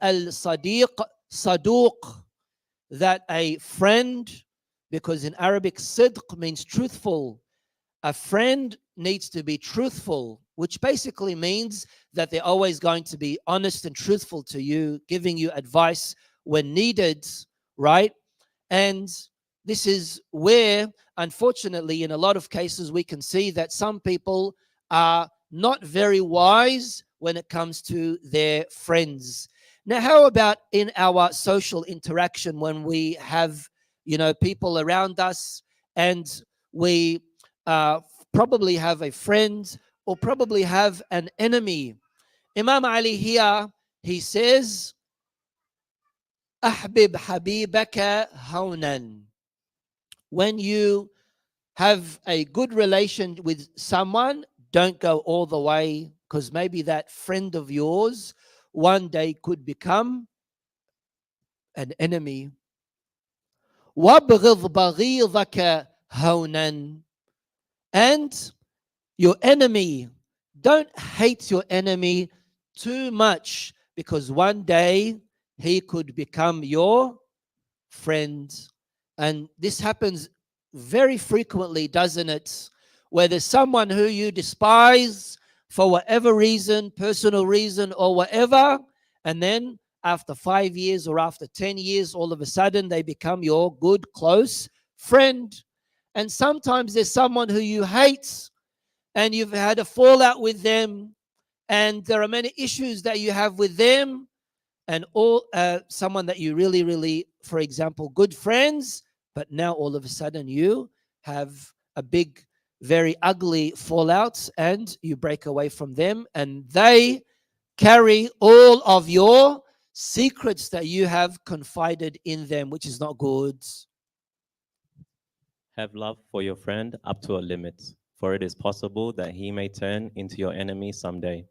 al-sadiq saduq, that a friend, because in Arabic, sidq means truthful. A friend needs to be truthful, which basically means that they're always going to be honest and truthful to you, giving you advice when needed, right? And this is where, unfortunately, in a lot of cases, we can see that some people are not very wise when it comes to their friends. Now, how about in our social interaction when we have, people around us and we probably have a friend or probably have an enemy? Imam Ali here, he says, أحبب حبيبك هونا. When you have a good relation with someone, don't go all the way, because maybe that friend of yours one day could become an enemy. وَابْغِضْ بَغِيضَكَ هَوْنًا. And your enemy, don't hate your enemy too much, because one day he could become your friend. And this happens very frequently, doesn't it? Where there's someone who you despise for whatever reason, personal reason or whatever, and then after 5 years or after 10 years, all of a sudden they become your good, close friend. And sometimes there's someone who you hate and you've had a fallout with them, and there are many issues that you have with them, and someone that you really, really, for example, good friends, but now all of a sudden you have a big, very ugly fallout and you break away from them, and they carry all of your secrets that you have confided in them, which is not good. Have love for your friend up to a limit, for it is possible that he may turn into your enemy someday.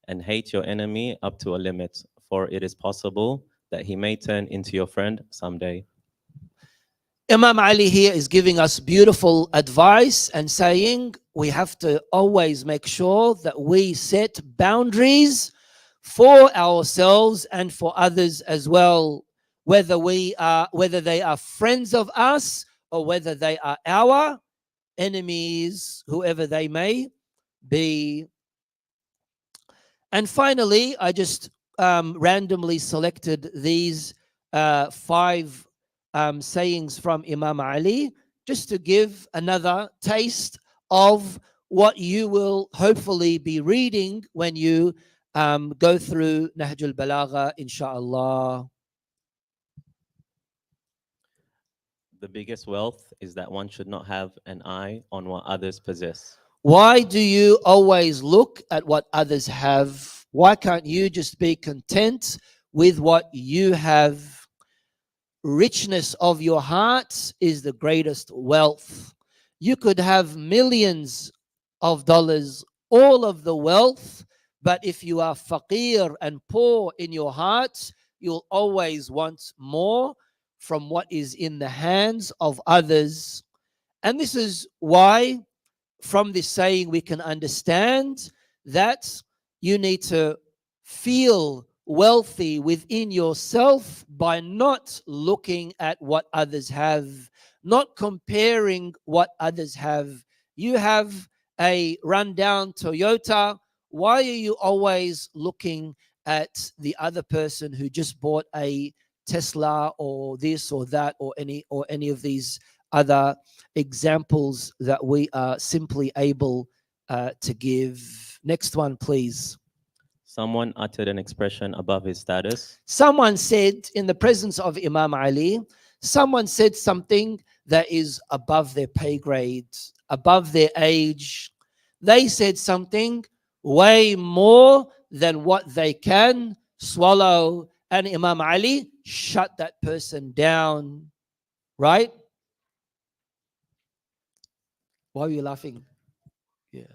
And hate your enemy up to a limit, for it is possible that he may turn into your friend someday. Imam Ali here is giving us beautiful advice and saying we have to always make sure that we set boundaries for ourselves and for others as well, whether they are friends of us or whether they are our enemies, whoever they may be. And finally, I just randomly selected these 5 sayings from Imam Ali, just to give another taste of what you will hopefully be reading when you go through Nahj-ul-Balaghah, inshallah. The biggest wealth is that one should not have an eye on what others possess. Why do you always look at what others have? Why can't you just be content with what you have? Richness of your heart is the greatest wealth. You could have millions of dollars, all of the wealth, but if you are faqir and poor in your heart, you'll always want more from what is in the hands of others. And this is why, from this saying, we can understand that you need to feel wealthy within yourself by not looking at what others have, not comparing what others have. You have a rundown Toyota. Why are you always looking at the other person who just bought a Tesla or this or that or any of these other examples that we are simply able to give? Next one, please. Someone uttered an expression above his status. Someone said, in the presence of Imam Ali, someone said something that is above their pay grade, above their age. They said something way more than what they can swallow. And Imam Ali shut that person down. Right? Why are you laughing? Yeah.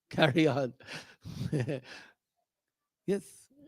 Carry on. Yes,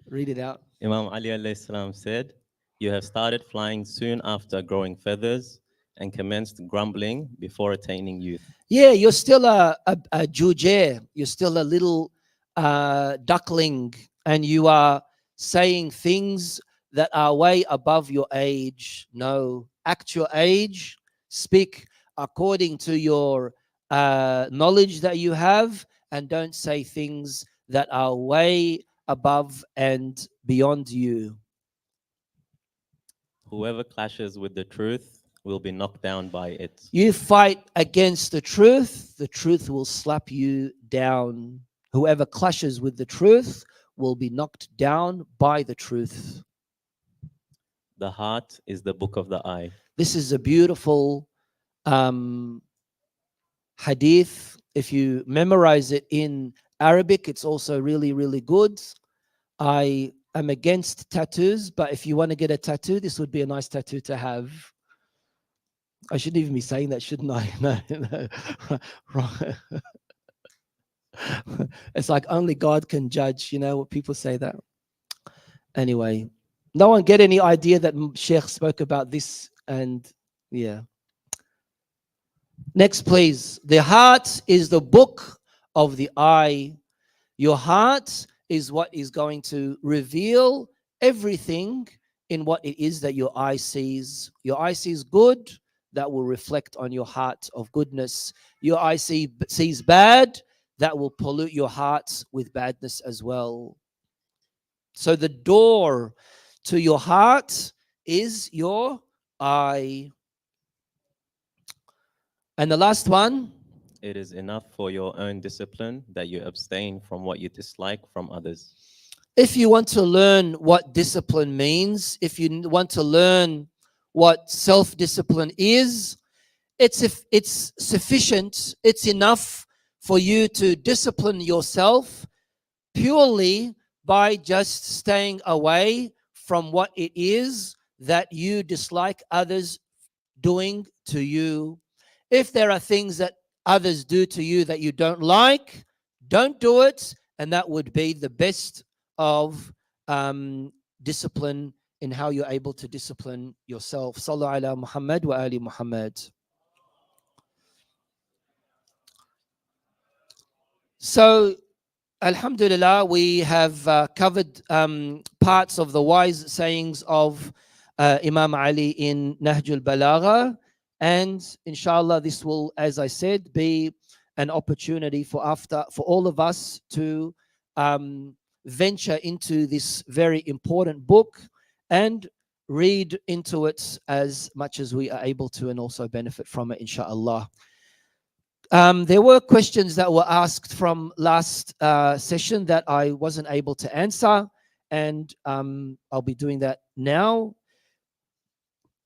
read it out. Imam Ali alayhi salam said, "You have started flying soon after growing feathers and commenced grumbling before attaining youth." Yeah, you're still a jujay. You're still a little duckling, and you are saying things that are way above your age. No, act your age. Speak according to your knowledge that you have, and don't say things that are way above and beyond you. Whoever clashes with the truth will be knocked down by it. You fight against the truth will slap you down. Whoever clashes with the truth will be knocked down by the truth. The heart is the book of the eye. This is a beautiful hadith. If you memorize it in Arabic, it's also really, really good. I am against tattoos, but if you want to get a tattoo, this would be a nice tattoo to have. I shouldn't even be saying that, shouldn't I? No. Right. It's like only God can judge, you know, what people say that. Anyway, no one get any idea that Sheikh spoke about this, and yeah. Next, please. The heart is the book of the eye. Your heart is what is going to reveal everything in what it is that your eye sees. Your eye sees good, that will reflect on your heart of goodness. Your eye sees bad, that will pollute your heart with badness as well. So the door to your heart is your eye. And the last one. It is enough for your own discipline that you abstain from what you dislike from others. If you want to learn what discipline means, if you want to learn what self-discipline is, it's sufficient, it's enough for you to discipline yourself purely by just staying away from what it is that you dislike others doing to you. If there are things that others do to you that you don't like, don't do it, and that would be the best of discipline in how you're able to discipline yourself. Sallu ala Muhammad wa ali Muhammad. So, alhamdulillah, we have covered parts of the wise sayings of Imam Ali in Nahj-ul-Balaghah, and inshallah this will, as I said, be an opportunity for all of us to venture into this very important book and read into it as much as we are able to, and also benefit from it, inshallah. There were questions that were asked from last session that I wasn't able to answer, and I'll be doing that now.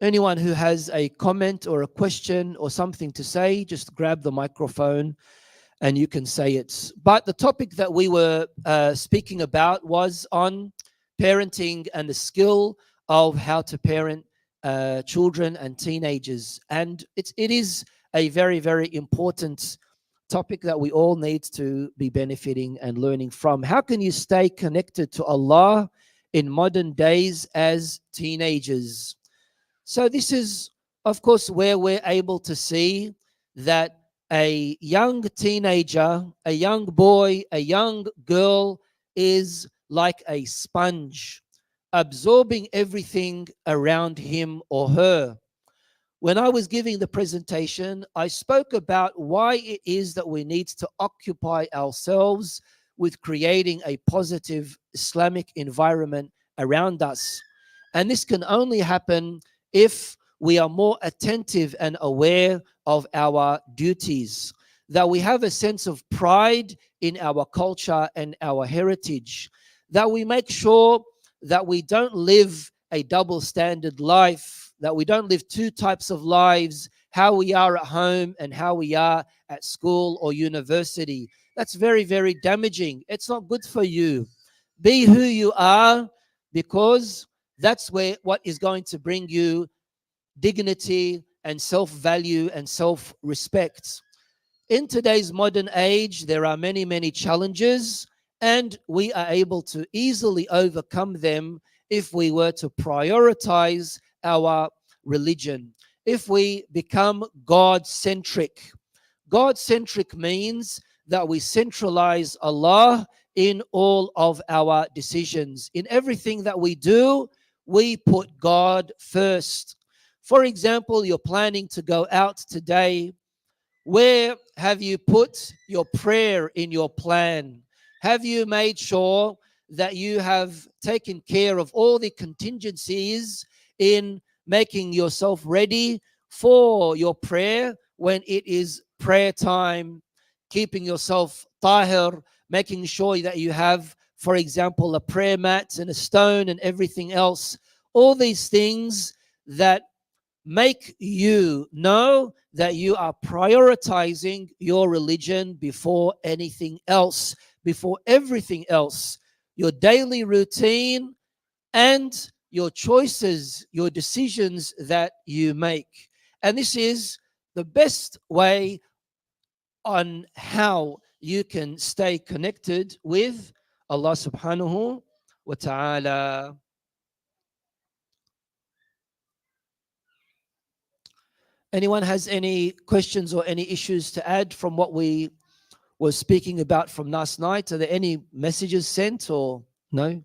Anyone who has a comment or a question or something to say, just grab the microphone and you can say it. But the topic that we were speaking about was on parenting and the skill of how to parent children and teenagers. And it is a very, very important topic that we all need to be benefiting and learning from. How can you stay connected to Allah in modern days as teenagers. So this is, of course, where we're able to see that a young teenager, a young boy, a young girl is like a sponge, absorbing everything around him or her. When I was giving the presentation, I spoke about why it is that we need to occupy ourselves with creating a positive Islamic environment around us. And this can only happen if we are more attentive and aware of our duties, that we have a sense of pride in our culture and our heritage, that we make sure that we don't live a double standard life, that we don't live two types of lives, how we are at home and how we are at school or university. That's very, very damaging. It's not good for you. Be who you are, because that's what is going to bring you dignity and self-value and self-respect. In today's modern age, there are many, many challenges, and we are able to easily overcome them if we were to prioritize our religion, if we become God-centric. God-centric means that we centralize Allah in all of our decisions. In everything that we do, we put God first. For example, you're planning to go out today. Where have you put your prayer in your plan? Have you made sure that you have taken care of all the contingencies in making yourself ready for your prayer when it is prayer time, keeping yourself tahir, making sure that you have, for example, a prayer mat and a stone and everything else? All these things that make you know that you are prioritizing your religion before anything else, before everything else. Your daily routine and your choices, your decisions that you make. And this is the best way on how you can stay connected with Allah subhanahu wa ta'ala. Anyone has any questions or any issues to add from what we were speaking about from last night? Are there any messages sent or no?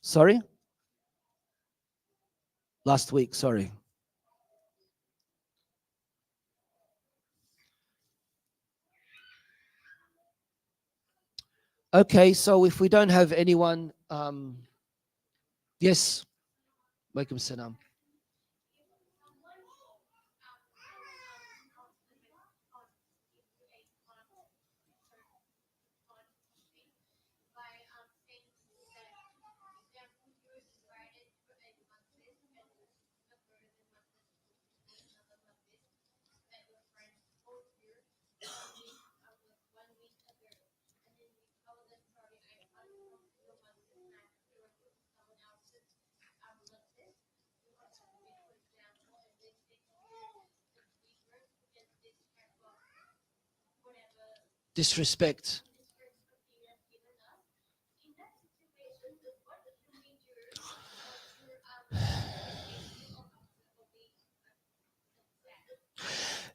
Sorry? Last week, sorry. Okay, so if we don't have anyone, yes, Walaikum salam. Disrespect.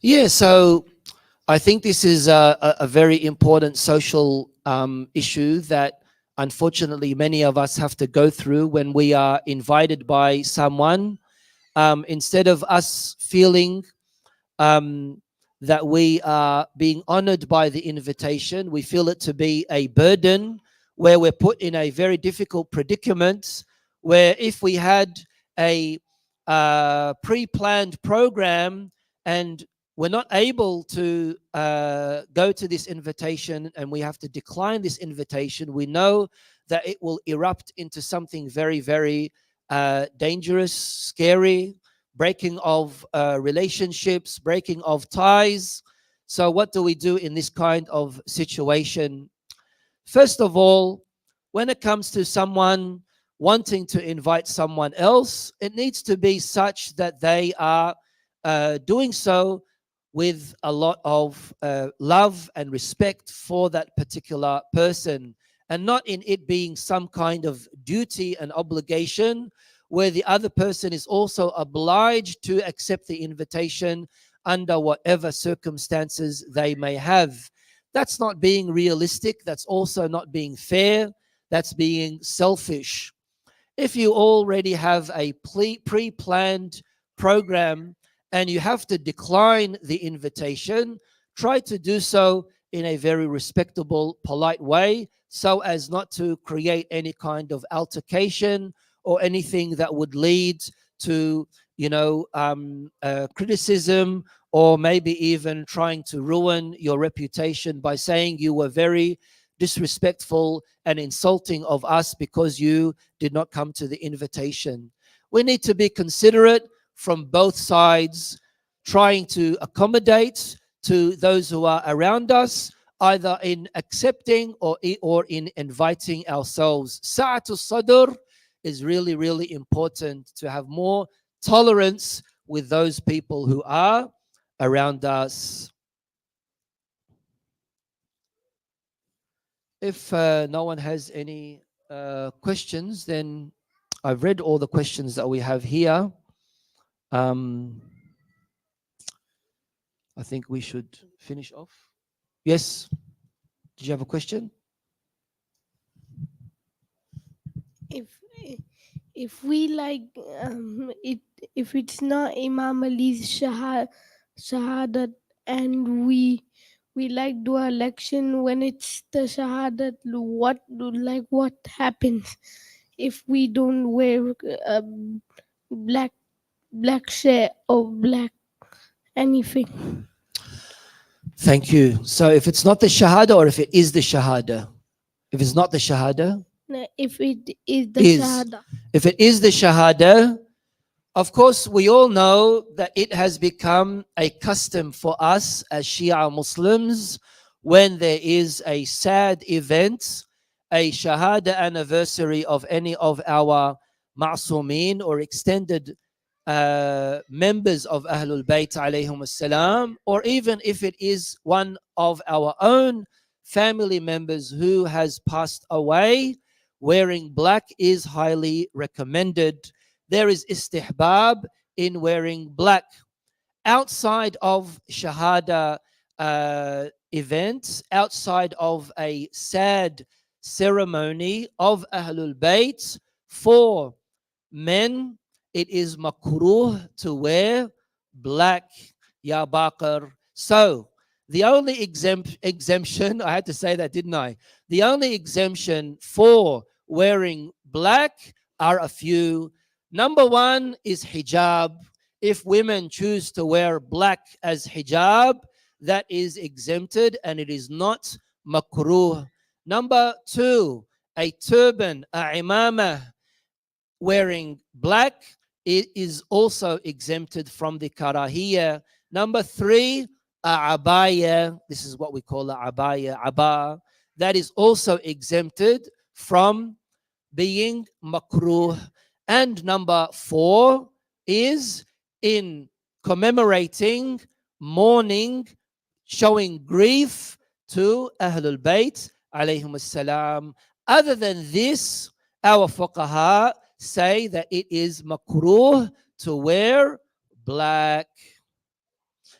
Yeah, so I think this is a very important social issue that unfortunately many of us have to go through when we are invited by someone. Instead of us feeling that we are being honored by the invitation, we feel it to be a burden, where we're put in a very difficult predicament, where if we had a pre-planned program and we're not able to go to this invitation and we have to decline this invitation, we know that it will erupt into something very, very dangerous, scary, breaking of relationships, breaking of ties. So what do we do in this kind of situation? First of all, when it comes to someone wanting to invite someone else, it needs to be such that they are doing so with a lot of love and respect for that particular person. and not in it being some kind of duty and obligation where the other person is also obliged to accept the invitation under whatever circumstances they may have. That's not being realistic. That's also not being fair. That's being selfish. If you already have a pre-planned program and you have to decline the invitation, try to do so in a very respectable, polite way so as not to create any kind of altercation or anything that would lead to, criticism, or maybe even trying to ruin your reputation by saying you were very disrespectful and insulting of us because you did not come to the invitation. We need to be considerate from both sides, trying to accommodate to those who are around us, either in accepting or in inviting ourselves. Sa'atul sadr is really, really important, to have more tolerance with those people who are around us. If no one has any questions, then I've read all the questions that we have here. I think we should finish off. Yes? Did you have a question? If we like if it's not Imam Ali's shahadat, and we like do our election when it's the shahadat, what happens if we don't wear black shirt or black anything? Thank you. So if it's not the shahada, or if it is the shahada? If it's not the shahada? No, if it is the Is. shahada. If it is the shahada, of course, we all know that it has become a custom for us as Shia Muslims, when there is a sad event, a shahada anniversary of any of our ma'sumin or extended members of Ahlul Bayt alayhim as-salam, or even if it is one of our own family members who has passed away, wearing black is highly recommended. There is istihbab in wearing black. Outside of shahada events, outside of a sad ceremony of Ahlul Bayt, for men, it is makruh to wear black, ya baqar. So, the only exemption, I had to say that, didn't I? The only exemption for wearing black are a few. Number one is hijab. If women choose to wear black as hijab, that is exempted and it is not makruh. Number two, a turban, a imamah, wearing black, it is also exempted from the karahiyah. Number three, a abaya. This is what we call a abaya, aba. That is also exempted from being makruh. And number four is in commemorating, mourning, showing grief to Ahlul Bayt alayhim as-salam. Other than this, our fuqaha say that it is makruh to wear black.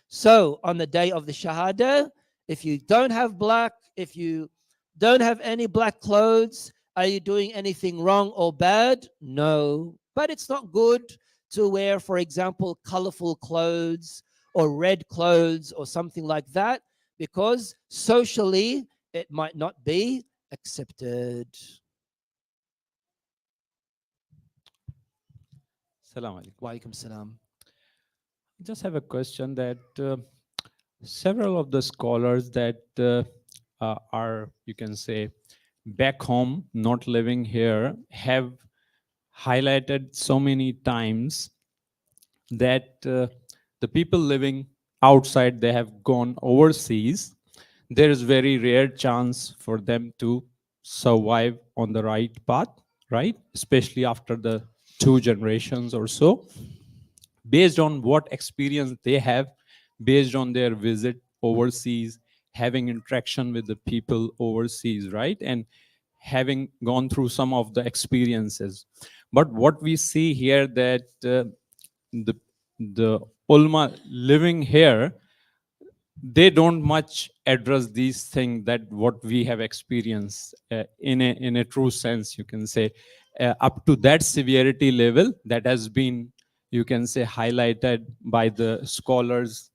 So on the day of the shahada, if you don't have black, if you don't have any black clothes, are you doing anything wrong or bad? No. But it's not good to wear, for example, colorful clothes or red clothes or something like that, because socially it might not be accepted. Assalamu alaikum. Wa alaikum salam. Just have a question that several of the scholars that are, you can say, back home, not living here, have highlighted so many times that the people living outside, they have gone overseas. There is very rare chance for them to survive on the right path, right? Especially after the 2 generations or so. Based on what experience they have, based on their visit overseas, having interaction with the people overseas, right? And having gone through some of the experiences. But what we see here that the ulama living here, they don't much address these things that what we have experienced in a true sense, you can say, up to that severity level that has been, you can say, highlighted by the scholars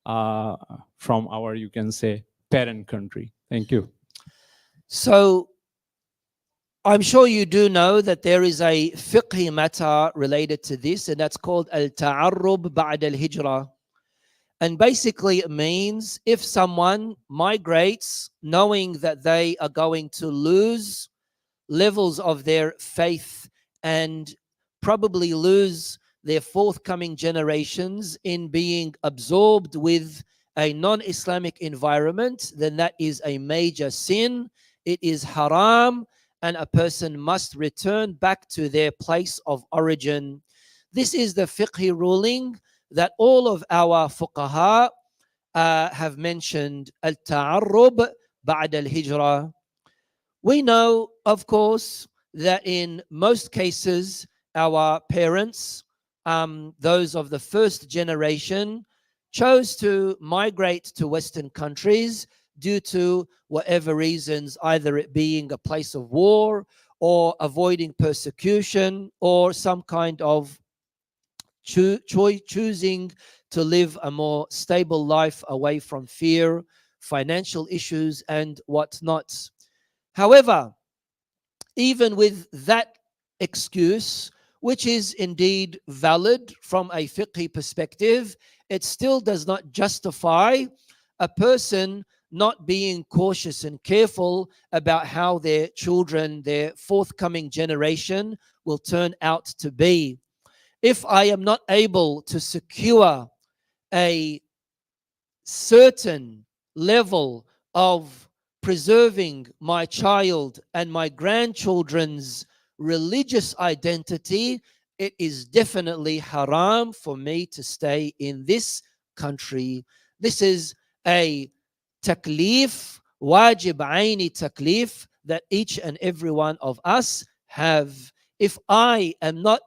from our, you can say, parent country. Thank you. So I'm sure you do know that there is a fiqhi matter related to this, and that's called al-ta'arrub ba'd al-hijrah. And basically it means if someone migrates knowing that they are going to lose levels of their faith and probably lose their forthcoming generations in being absorbed with a non-Islamic environment, then that is a major sin. It is haram, and a person must return back to their place of origin. This is the fiqhi ruling that all of our fuqaha have mentioned, al-ta'arrub ba'd al-hijrah. We know, of course, that in most cases, our parents, those of the first generation, chose to migrate to Western countries due to whatever reasons, either it being a place of war or avoiding persecution or some kind of choosing to live a more stable life away from fear, financial issues, and whatnot. However, even with that excuse, which is indeed valid from a fiqhi perspective, it still does not justify a person not being cautious and careful about how their children, their forthcoming generation, will turn out to be. If I am not able to secure a certain level of preserving my child and my grandchildren's religious identity, it is definitely haram for me to stay in this country. This is a taklif, wajib aini taklif, that each and every one of us have. If I am not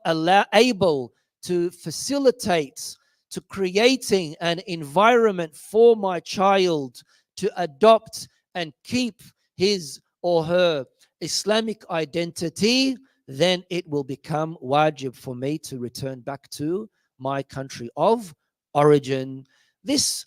able to facilitate to creating an environment for my child to adopt and keep his or her Islamic identity, then it will become wajib for me to return back to my country of origin. This,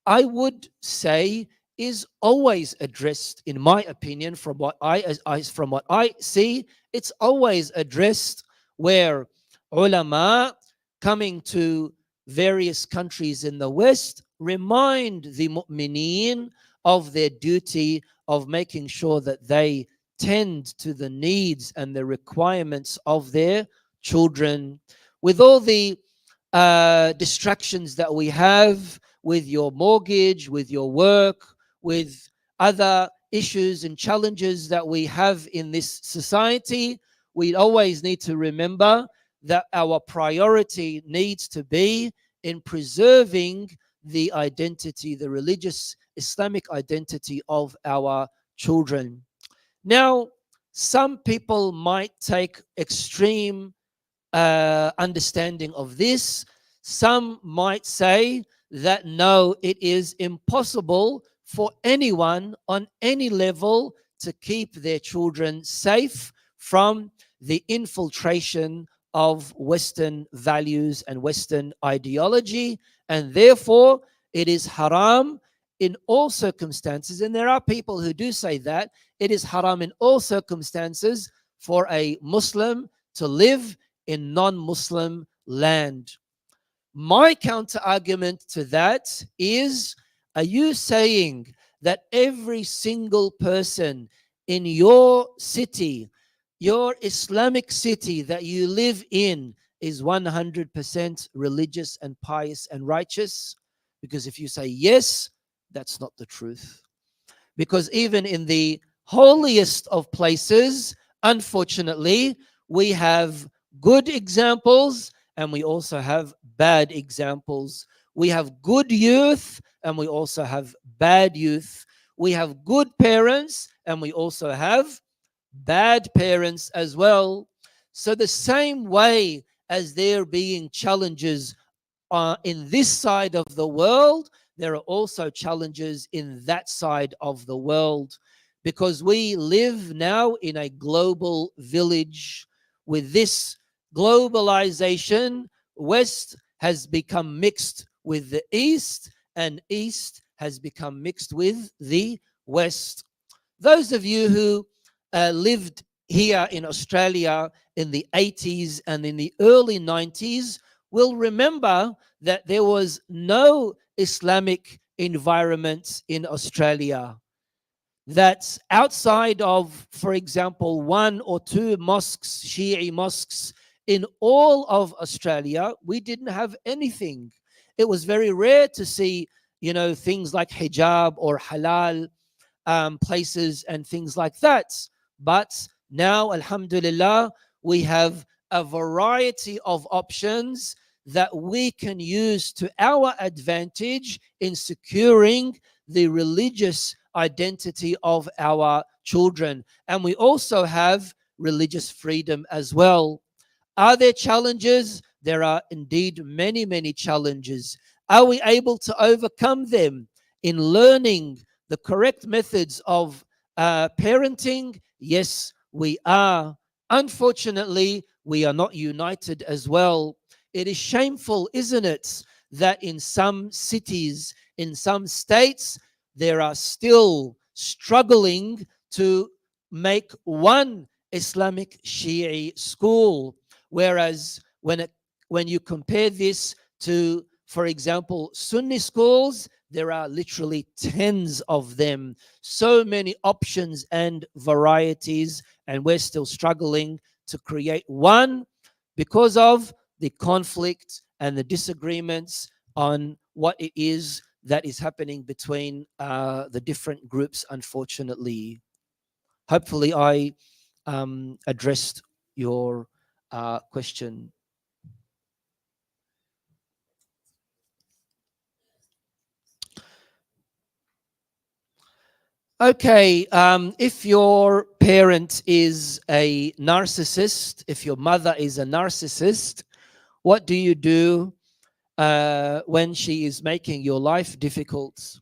I would say, is always addressed, in my opinion, from what I see. It's always addressed where ulama coming to various countries in the West remind the mu'mineen of their duty of making sure that they tend to the needs and the requirements of their children. With all the distractions that we have with your mortgage, with your work, with other issues and challenges that we have in this society, we always need to remember that our priority needs to be in preserving the identity, the religious Islamic identity of our children. Now, some people might take extreme understanding of this. Some might say that no, it is impossible for anyone on any level to keep their children safe from the infiltration of Western values and Western ideology, and therefore it is haram in all circumstances. And there are people who do say that it is haram in all circumstances for a Muslim to live in non-Muslim land. My counter argument to that is, are you saying that every single person in your city, your Islamic city that you live in, is 100% religious and pious and righteous? Because if you say yes, that's not the truth. Because even in the holiest of places, unfortunately, we have good examples and we also have bad examples. We have good youth and we also have bad youth. We have good parents and we also have bad parents as well. So the same way as there being challenges in this side of the world, there are also challenges in that side of the world, because we live now in a global village. With this globalization, West has become mixed with the East, and East has become mixed with the West. Those of you who lived here in Australia in the 80s and in the early 90s will remember that there was no Islamic environment in Australia. That outside of, for example, one or two mosques, Shi'i mosques, in all of Australia, we didn't have anything. It was very rare to see, things like hijab or halal places and things like that. But now, alhamdulillah, we have a variety of options that we can use to our advantage in securing the religious identity of our children. And we also have religious freedom as well. Are there challenges? There are indeed many, many challenges. Are we able to overcome them in learning the correct methods of parenting? Yes, we are. Unfortunately, we are not united as well. It is shameful, isn't it, that in some cities, in some states, there are still struggling to make one Islamic Shi'i school. Whereas when you compare this to, for example, Sunni schools, there are literally tens of them, so many options and varieties, and we're still struggling to create one because of the conflict and the disagreements on what it is that is happening between the different groups, unfortunately. Hopefully, I addressed your question. Okay, if your parent is a narcissist, if your mother is a narcissist, what do you do when she is making your life difficult?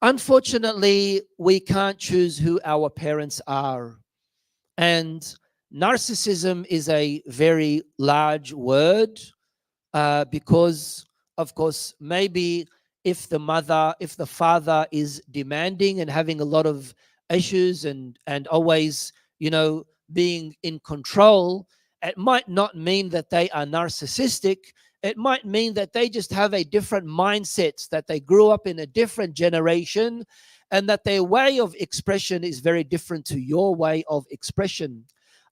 Unfortunately, we can't choose who our parents are. And narcissism is a very large word because, of course, maybe if the father is demanding and having a lot of issues and always, being in control, it might not mean that they are narcissistic. It might mean that they just have a different mindset, that they grew up in a different generation, and that their way of expression is very different to your way of expression.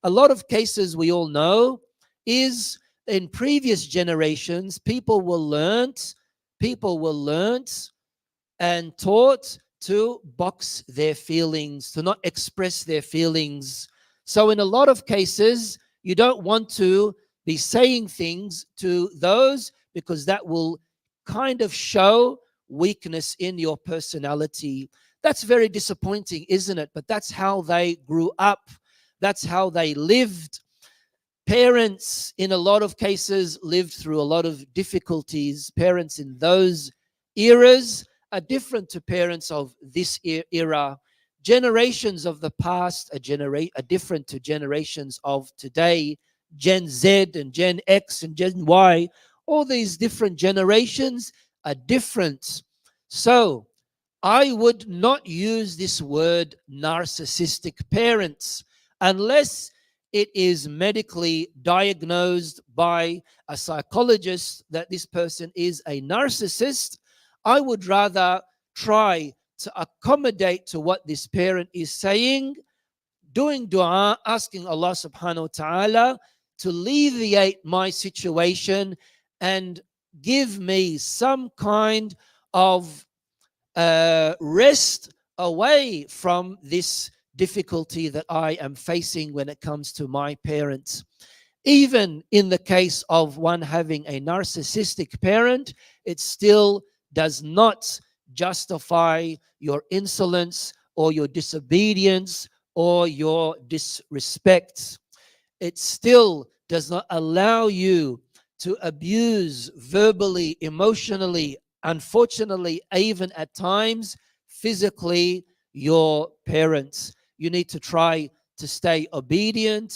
A lot of cases we all know is in previous generations, people were learnt and taught to box their feelings, to not express their feelings. So in a lot of cases, you don't want to be saying things to those, because that will kind of show weakness in your personality. That's very disappointing, isn't it? But that's how they grew up. That's how they lived. Parents, in a lot of cases, lived through a lot of difficulties. Parents in those eras are different to parents of this era. Generations of the past are different to generations of today. Gen Z and Gen X and Gen Y, all these different generations are different. So I would not use this word narcissistic parents unless it is medically diagnosed by a psychologist that this person is a narcissist. I would rather try to accommodate to what this parent is saying, doing dua, asking Allah subhanahu wa ta'ala to alleviate my situation and give me some kind of rest away from this difficulty that I am facing when it comes to my parents. Even in the case of one having a narcissistic parent, it still does not justify your insolence or your disobedience or your disrespect, it still does not allow you to abuse verbally, emotionally, unfortunately, even at times physically, your parents. You need to try to stay obedient,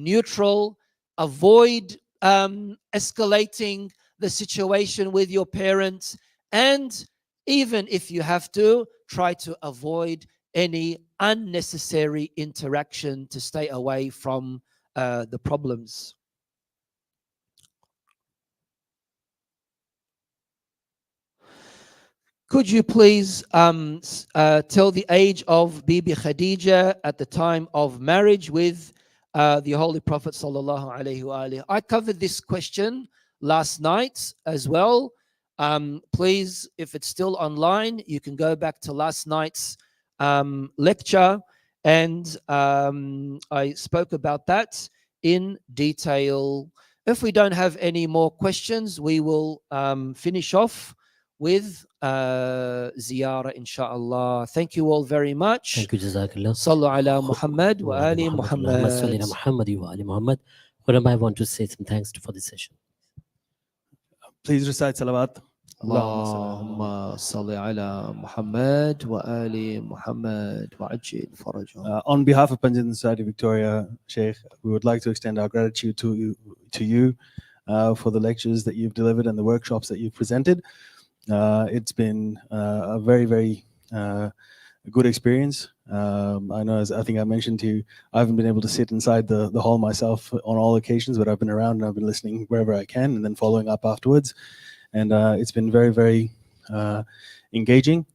neutral, avoid escalating the situation with your parents, and even if you have to, try to avoid any unnecessary interaction to stay away from the problems. Could you please tell the age of Bibi Khadija at the time of marriage with the Holy Prophet sallallahu alaihi wasallam? I covered this question last night as well. Please, if it's still online, you can go back to last night's lecture, and I spoke about that in detail. If we don't have any more questions, we will finish off with ziyarah, inshallah. Thank you all very much. Thank you, Jazakallah. Sallu ala Muhammad wa ali Muhammad. Salli ala Muhammad. Muhammad wa ali Muhammad. Ulama, I want to say some thanks for this session. Please recite salawat. اللهم صل على محمد وآل محمد وعجل فرجهم. On behalf of Panjat Society Victoria, Sheikh, we would like to extend our gratitude to you for the lectures that you've delivered and the workshops that you've presented. It's been a very, very good experience. I know, as I think I mentioned to you, I haven't been able to sit inside the hall myself on all occasions, but I've been around and I've been listening wherever I can and then following up afterwards. And it's been very, very engaging,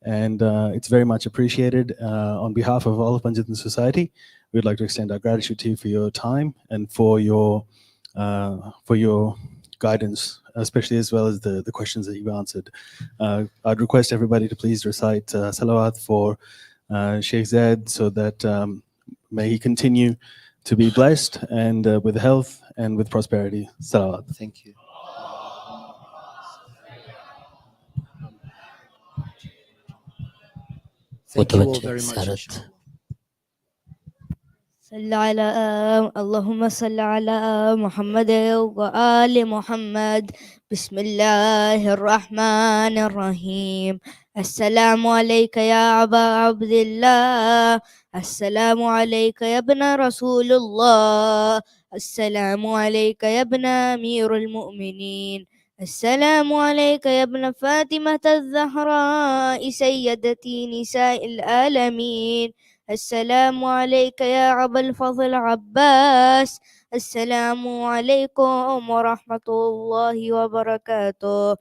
and it's very much appreciated. On behalf of all of Panjat Society, we'd like to extend our gratitude to you for your time and for your guidance, especially as well as the questions that you've answered. I'd request everybody to please recite salawat for Sheikh Zaid, so that may he continue to be blessed and with health and with prosperity. Salawat. Thank you. Thank you all very much. inshallah. اللهم صل على محمد وآل محمد. بسم الله الرحمن الرحيم. السلام عليك يا أبا عبد الله. السلام عليك يا ابن رسول الله. السلام عليك يا ابن أمير المؤمنين. السلام عليك يا ابن فاطمة الزهراء سيدتي نساء العالمين. السلام عليك يا أبا الفضل عباس. السلام عليكم ورحمة الله وبركاته.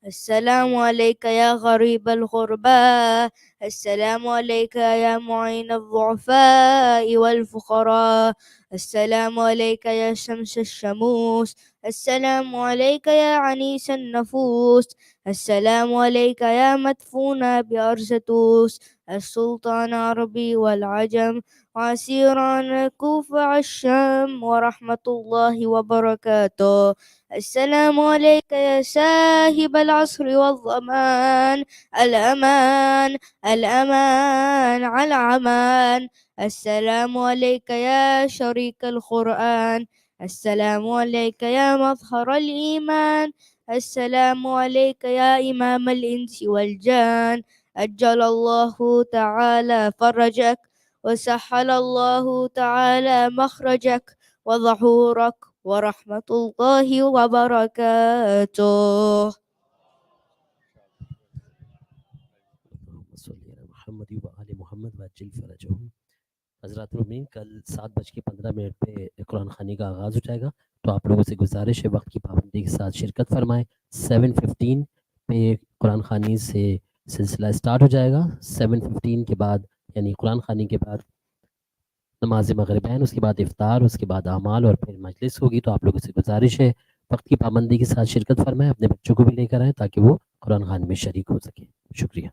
السلام عليك يا غريب الغرباء. السلام عليك يا معين الضعفاء والفقراء. السلام عليك يا شمس الشموس. السلام عليك يا عنيس النفوس. السلام عليك يا مدفون بأرزتوس. السلطان عربي والعجم وعسيران الكوفة الشام ورحمة الله وبركاته. السلام عليك يا ساهب العصر والضمان. الأمان الأمان على الأمان. السلام عليك يا شريك القرآن. السلام عليك يا مظهر الإيمان. السلام عليك يا إمام الإنس والجان. أجل الله تعالى فرجك وسهل الله تعالى مخرجك وظهورك ورحمة الله وبركاته. محمد و آل محمد وعجل فرجهم. हज़रात उम्मीन कल 7:15 पे कुरान खानी का आगाज़ हो जाएगा, तो आप लोगों से गुजारिश है वक्त की पाबंदी के साथ शिरकत फरमाएं। 7:15 पे कुरान खानी से सिलसिला स्टार्ट हो जाएगा। 7:15 के बाद यानी कुरान खानी के बाद नमाज-ए-मग़रिबैन, उसके बाद इफ्तार, उसके बाद अमाल और फिर मजलिस होगी। तो आप लोगों से गुजारिश है वक्त की पाबंदी के साथ शिरकत फरमाएं, अपने बच्चों को भी लेकर आएँ ताकि वो कुरान खानी में शरीक हो सकें। शुक्रिया।